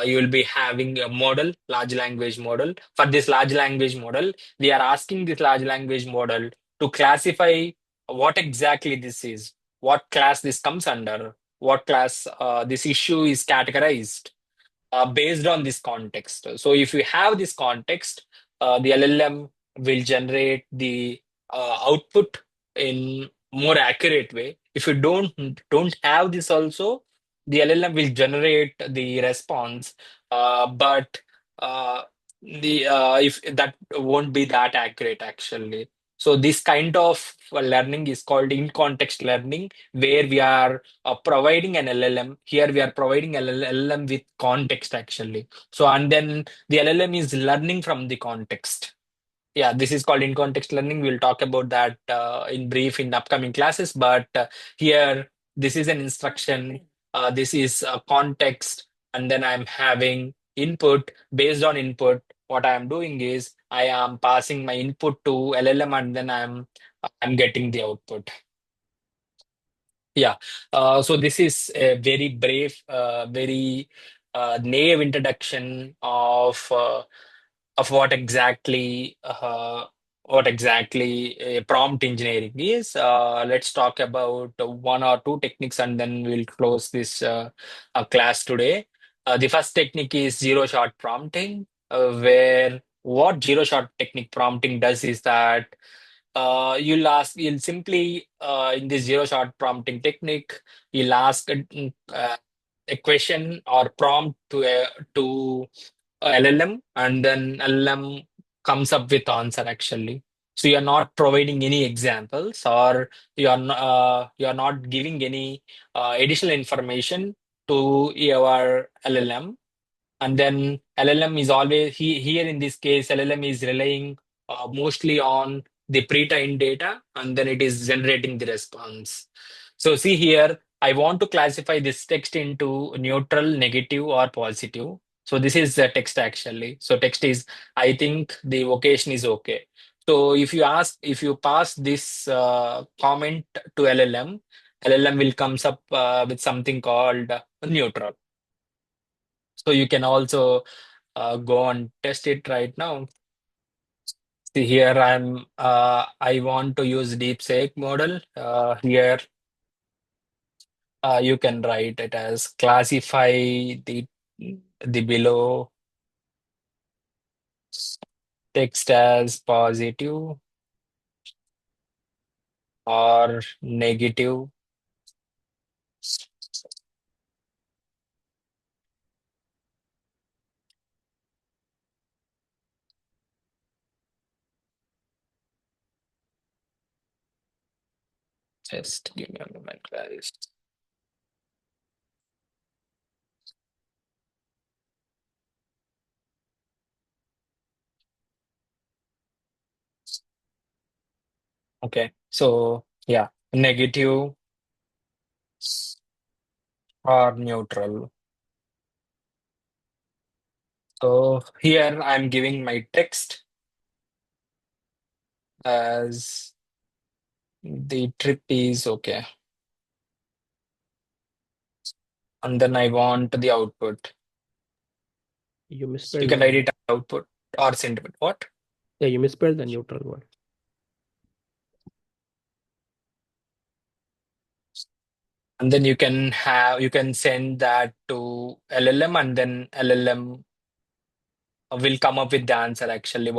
S1: you will be having a model, large language model. For this large language model, we are asking this large language model to classify what exactly this is, what class this comes under, what class this issue is categorized based on this context. So if you have this context, the LLM will generate the output in more accurate way. If you don't have this also, the LLM will generate the response, but uh, the if that won't be that accurate actually. So this kind of learning is called in context learning, where we are providing an LLM. Here we are providing an LLM with context actually. So and then the LLM is learning from the context. Yeah, this is called in context learning. We'll talk about that in brief in upcoming classes. But here, this is an instruction. This is a context, and then I'm having input. Based on input, what I am doing is I am passing my input to LLM, and then I'm getting the output. Yeah. So this is a very brave, very naive introduction of what exactly prompt engineering is. Let's talk about one or two techniques, and then we'll close this class today. The first technique is zero shot prompting, where what zero shot technique prompting does is that you'll simply in this zero shot prompting technique, you'll ask a question or prompt to a LLM, and then LLM comes up with answer actually. So you're not providing any examples, or you're not giving any additional information to your LLM. And then LLM is always here in this case, LLM is relying mostly on the pre-trained data, and then it is generating the response. So see here, I want to classify this text into neutral, negative, or positive. So this is the text actually. So text is, I think the vocation is okay. So if you pass this comment to LLM, LLM will comes up with something called neutral. So you can also go and test it right now. See here, I want to use DeepSeek model. Here, you can write it as classify the below text as positive or negative. Just give me a moment, guys. Okay, so yeah, negative or neutral. So here I'm giving my text as the trip is okay. And then I want the output.
S8: You
S1: You
S8: misspelled
S1: can write
S8: the
S1: it as output or sentiment. What?
S8: yeah, you misspelled the neutral one.
S1: And then you can send that to LLM, and then LLM will come up with the answer actually,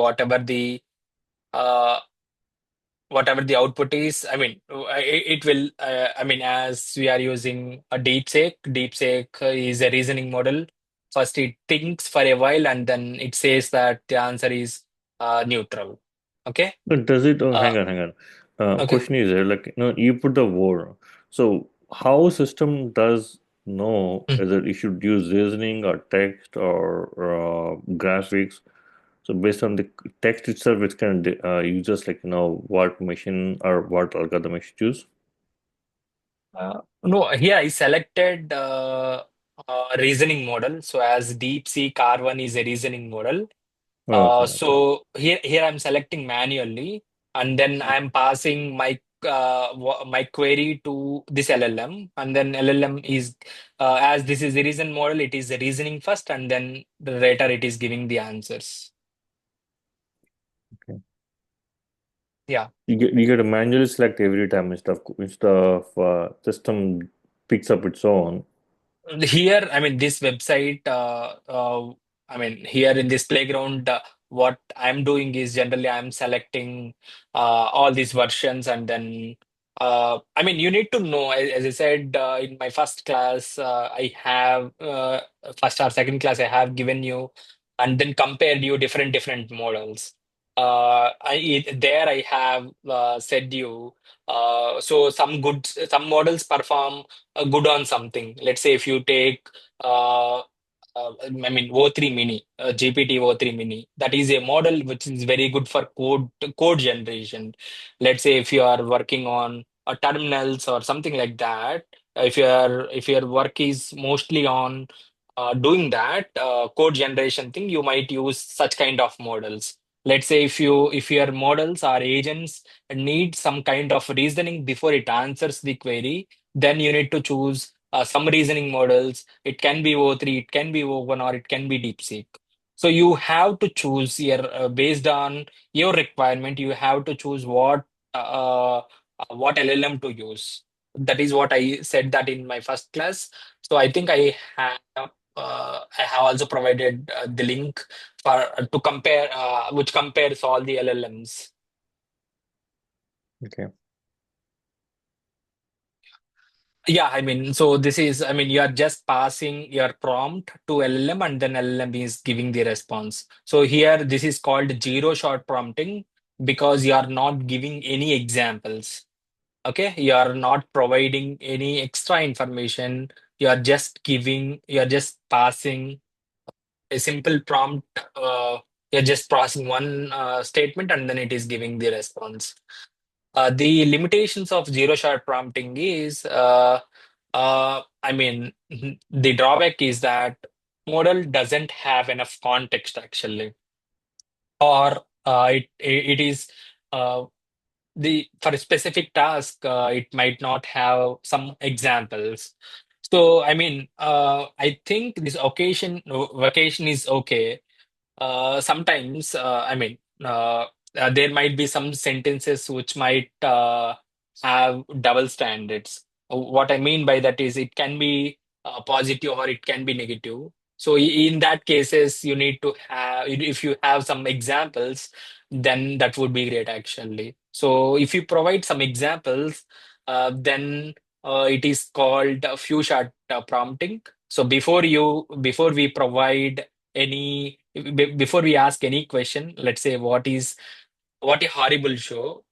S1: uh whatever the output is. I mean, it will, I mean, as we are using a DeepSeek is a reasoning model. First, it thinks for a while, and then it says that the answer is neutral. Okay.
S3: But does it? Oh,
S1: Uh,
S3: hang on.
S1: okay.
S3: Question is there, like, you put the word. So how system does know
S1: Mm.
S3: whether it should use reasoning or text or graphics? So based on the text itself, it can uses, like, what machine or what algorithm it should use.
S1: No, here I selected reasoning model. So as DeepSeek R1 is a reasoning model.
S3: Okay.
S1: So here I'm selecting manually, and then I'm passing my query to this LLM, and then LLM is as this is the reason model, it is the reasoning first, and then later it is giving the answers.
S3: Okay.
S1: Yeah.
S3: You get to manually select every time instead of system picks up its own.
S1: Here, I mean, this website, I mean, here in this playground, what I'm doing is generally I'm selecting all these versions, and then, I mean, you need to know, as I said in my first class, I have, first or second class, I have given you, and then compared you different models. There I have said you, so some models perform good on something. Let's say if you take, I mean, O3 Mini, GPT O3 Mini, that is a model which is very good for code generation. Let's say if you are working on terminals or something like that, if your work is mostly on doing that code generation thing, you might use such kind of models. Let's say if your models or agents need some kind of reasoning before it answers the query, then you need to choose some reasoning models. It can be O3, it can be O1, or it can be DeepSeek. So you have to choose your based on your requirement. You have to choose what LLM to use. That is what I said that in my first class. So I think I have also provided the link for to compare, which compares all the LLMs.
S3: Okay.
S1: Yeah, I mean, so this is, I mean, you are just passing your prompt to LLM and then LLM is giving the response. So here, this is called zero shot prompting because you are not giving any examples. Okay, you are not providing any extra information. You are just passing a simple prompt. You're just passing one statement and then it is giving the response. The limitations of zero shot prompting is, I mean, the drawback is that model doesn't have enough context actually, or it is uh, the for a specific task, it might not have some examples. So I mean, I think this occasion vacation is okay. Sometimes, there might be some sentences which might have double standards. What I mean by that is it can be positive or it can be negative. So in that cases, you need to have, if you have some examples, then that would be great actually. So if you provide some examples, then it is called few shot prompting. So before we provide before we ask any question, let's say what a horrible show.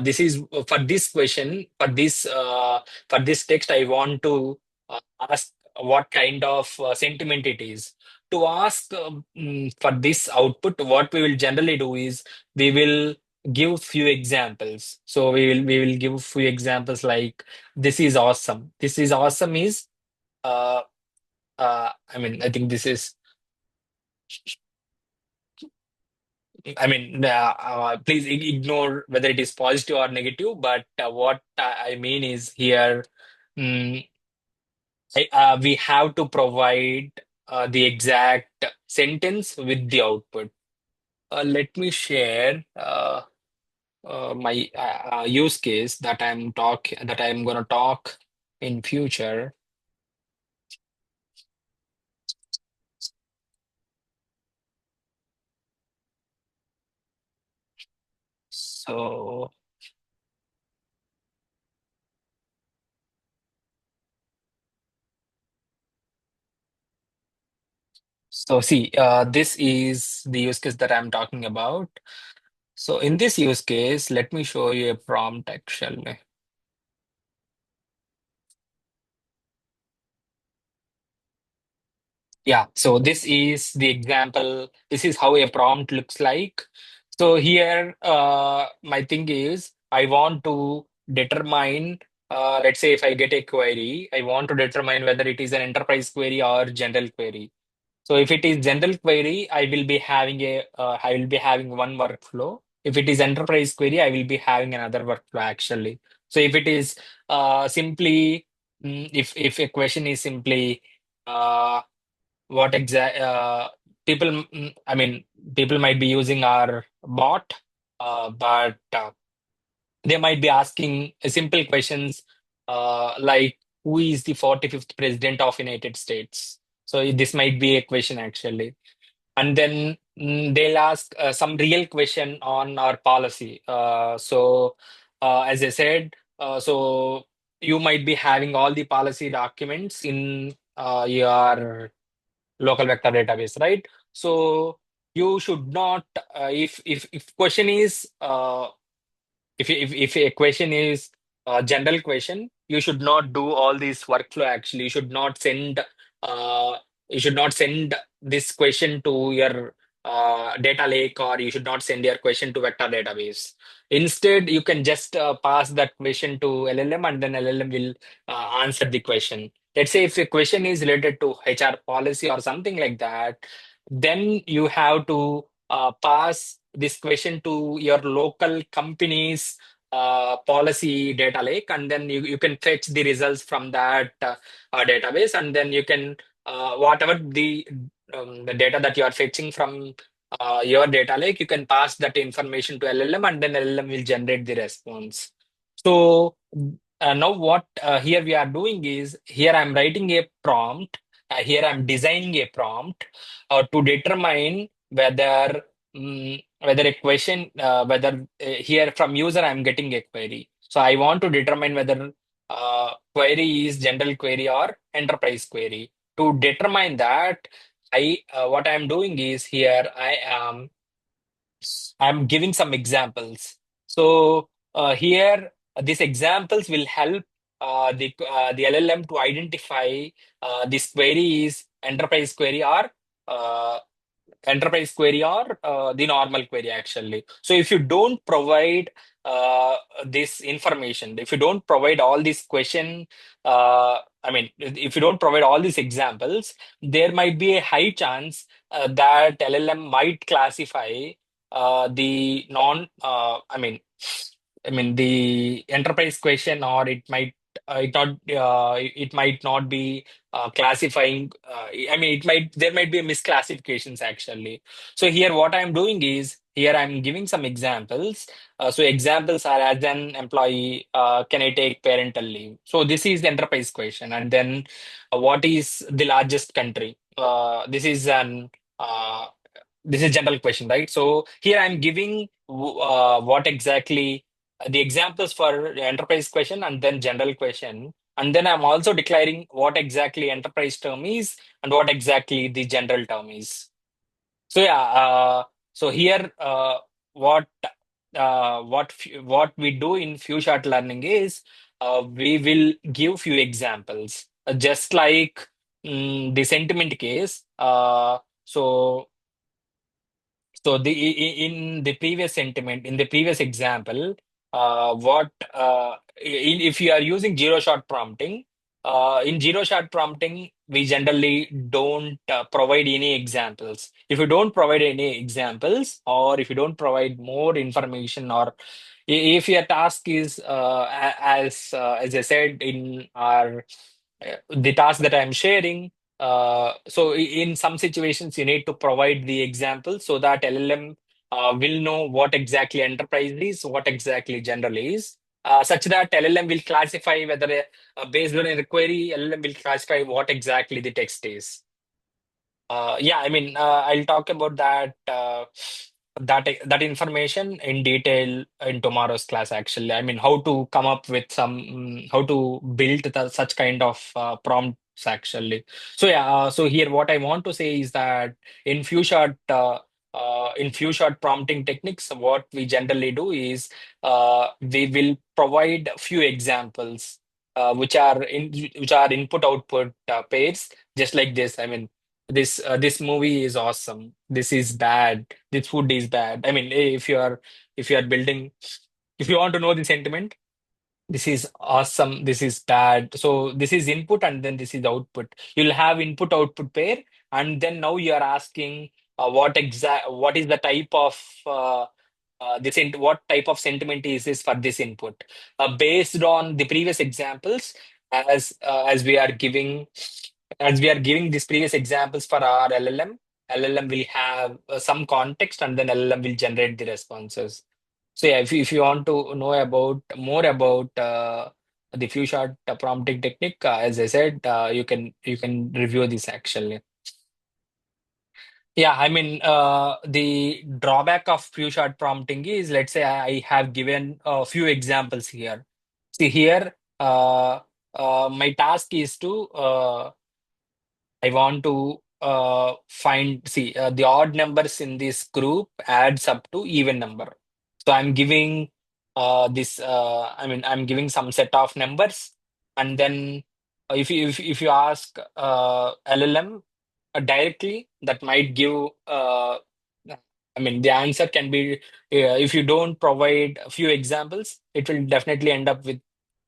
S1: This is for this question, for this text, I want to ask what kind of sentiment it is. To ask for this output, what we will generally do is we will give few examples. So we will give few examples like this is awesome. This is awesome is uh, I think this is. I mean, please ignore whether it is positive or negative, but what I mean is here, mm, we have to provide the exact sentence with the output. Let me share my use case that I'm gonna talk in future. So. So see, this is the use case that I'm talking about. So in this use case, let me show you a prompt actually. Yeah, so this is the example. This is how a prompt looks like. So here, my thing is, I want to determine, let's say if I get a query, I want to determine whether it is an enterprise query or general query. So if it is general query, I will be having one workflow. If it is enterprise query, I will be having another workflow actually. So if it is simply, if a question is simply, uh, what exact people I mean people might be using our bot, but they might be asking simple questions like who is the 45th president of United States. So this might be a question actually, and then they'll ask some real question on our policy. As I said, so you might be having all the policy documents in your local vector database, right? So you should not, if question is if a question is a general question, you should not do all this workflow actually. Uh, you should not send this question to your data lake, or you should not send your question to vector database. Instead, you can just pass that question to LLM and then LLM will answer the question. Let's say if a question is related to HR policy or something like that, then you have to pass this question to your local company's policy data lake, and then you can fetch the results from that database, and then you can whatever the data that you are fetching from your data lake, you can pass that information to LLM, and then LLM will generate the response. So now what here we are doing is, here I'm writing a prompt, here I'm designing a prompt to determine whether a question, whether here from user I'm getting a query. So I want to determine whether query is general query or enterprise query. To determine that, what I'm doing is here I'm giving some examples. So here, these examples will help the LLM to identify this query is uh, enterprise query or the normal query actually. So if you don't provide this information, if you don't provide all these if you don't provide all these examples, there might be a high chance that LLM might classify the non I mean the enterprise question, or it might not be classifying. It might there might be misclassifications actually. So here, what I'm doing is here I'm giving some examples. So examples are, as an employee, can I take parental leave? So this is the enterprise question, and then what is the largest country? Uh, this is general question, right? So here I'm giving what exactly the examples for enterprise question and then general question. And then I'm also declaring what exactly enterprise term is and what exactly the general term is. So yeah, so here what what we do in few short learning is we will give few examples, just like the sentiment case. So in the previous sentiment, in the previous example, what if you are using zero shot prompting, in zero shot prompting, we generally don't provide any examples. If you don't provide any examples, or if you don't provide more information, or if your task is as I said in our the task that I'm sharing. So in some situations, you need to provide the example so that LLM will know what exactly enterprise is, what exactly general is, such that LLM will classify whether based on a query, LLM will classify what exactly the text is. I'll talk about that information in detail in tomorrow's class. Actually, I mean, how to come up with how to build such kind of prompts. Actually, so yeah. So here, what I want to say is that in few short. In few short prompting techniques, what we generally do is we will provide few examples which are input output pairs, just like this. I mean, this movie is awesome, this is bad, this food is bad. I mean, if you are building, if you want to know the sentiment, this is awesome, this is bad. So this is input and then this is output. You'll have input output pair, and then now you are asking what is the type of what type of sentiment is this for this input, based on the previous examples. As we are giving, as we are giving these previous examples for our LLM will have some context, and then LLM will generate the responses. So yeah, if you want to know about more about the few shot prompting technique, as I said, you can review this actually. Yeah, I mean, the drawback of few shot prompting is, let's say I have given a few examples here. See here, my task is to I want to find, see, the odd numbers in this group adds up to even number. So I'm giving I'm giving some set of numbers, and then if you ask LLM directly, that might give the answer can be, if you don't provide a few examples, it will definitely end up with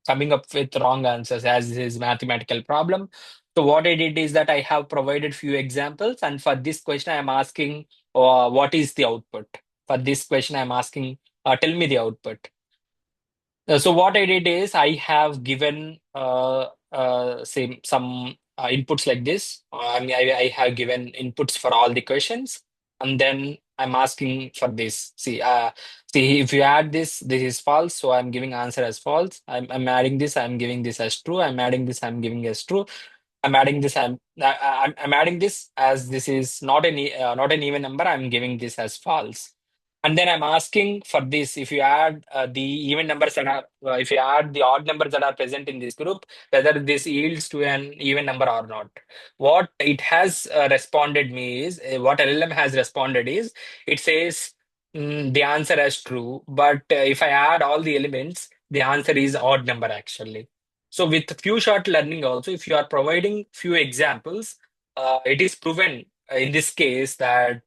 S1: coming up with wrong answers, as this is mathematical problem. So what I did is that I have provided few examples, and for this question I am asking what is the output. For this question I'm asking, tell me the output. So what I did is I have given say some inputs like this. I have given inputs for all the questions, and then I'm asking for this. See, if you add this, this is false, so I'm giving answer as false. I'm adding this, I'm giving this as true. I'm adding this, I'm giving as true. I'm adding this, I'm adding this as this is not an even number. I'm giving this as false. And then I'm asking for this, if you add the even numbers that are, if you add the odd numbers that are present in this group, whether this yields to an even number or not. What it has responded me is, what LLM has responded is, it says the answer as true, but if I add all the elements, the answer is odd number actually. So with few shot learning also, if you are providing few examples, it is proven in this case that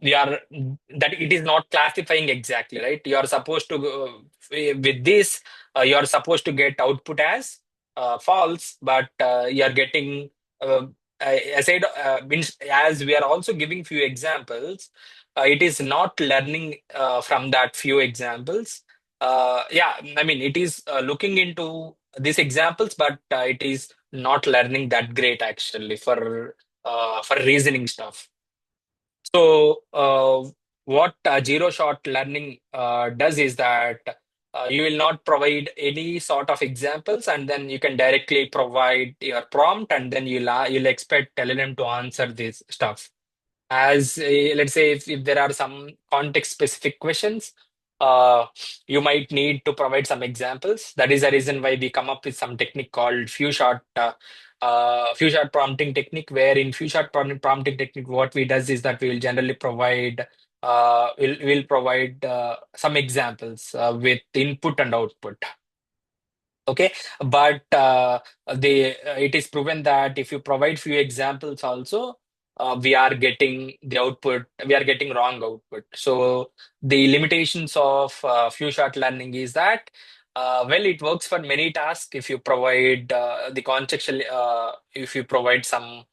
S1: we are that it is not classifying exactly, right? You are supposed to with this you are supposed to get output as false, but you are getting I said means, as we are also giving few examples, it is not learning from that few examples. Yeah, I mean, it is looking into these examples, but it is not learning that great actually for reasoning stuff. So, what zero shot learning does is that you will not provide any sort of examples, and then you can directly provide your prompt, and then you'll expect LLM to answer this stuff. As let's say, if there are some context specific questions, uh, you might need to provide some examples. That is the reason why we come up with some technique called few shot prompting technique, where in few shot prompting technique, what we does is that we will generally provide we'll provide some examples with input and output. Okay, but it is proven that if you provide few examples also, we are getting the output, we are getting wrong output. So the limitations of few shot learning is that well, it works for many tasks if you provide the contextual, if you provide some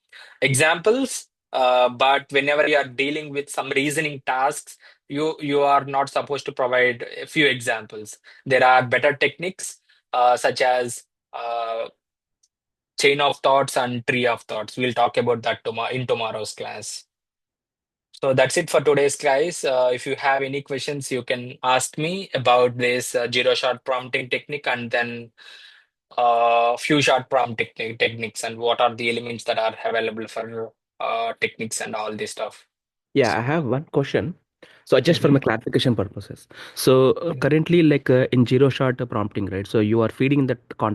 S1: examples, but whenever you are dealing with some reasoning tasks, you are not supposed to provide a few examples. There are better techniques such as chain of thoughts and tree of thoughts. We'll talk about that in tomorrow's class. So that's it for today's class. If you have any questions, you can ask me about this zero shot prompting technique, and then few shot prompt techniques, and what are the elements that are available for techniques and all this stuff.
S8: Yeah, I have one question. So just for my clarification purposes. So currently, like in zero shot prompting, right? So you are feeding that context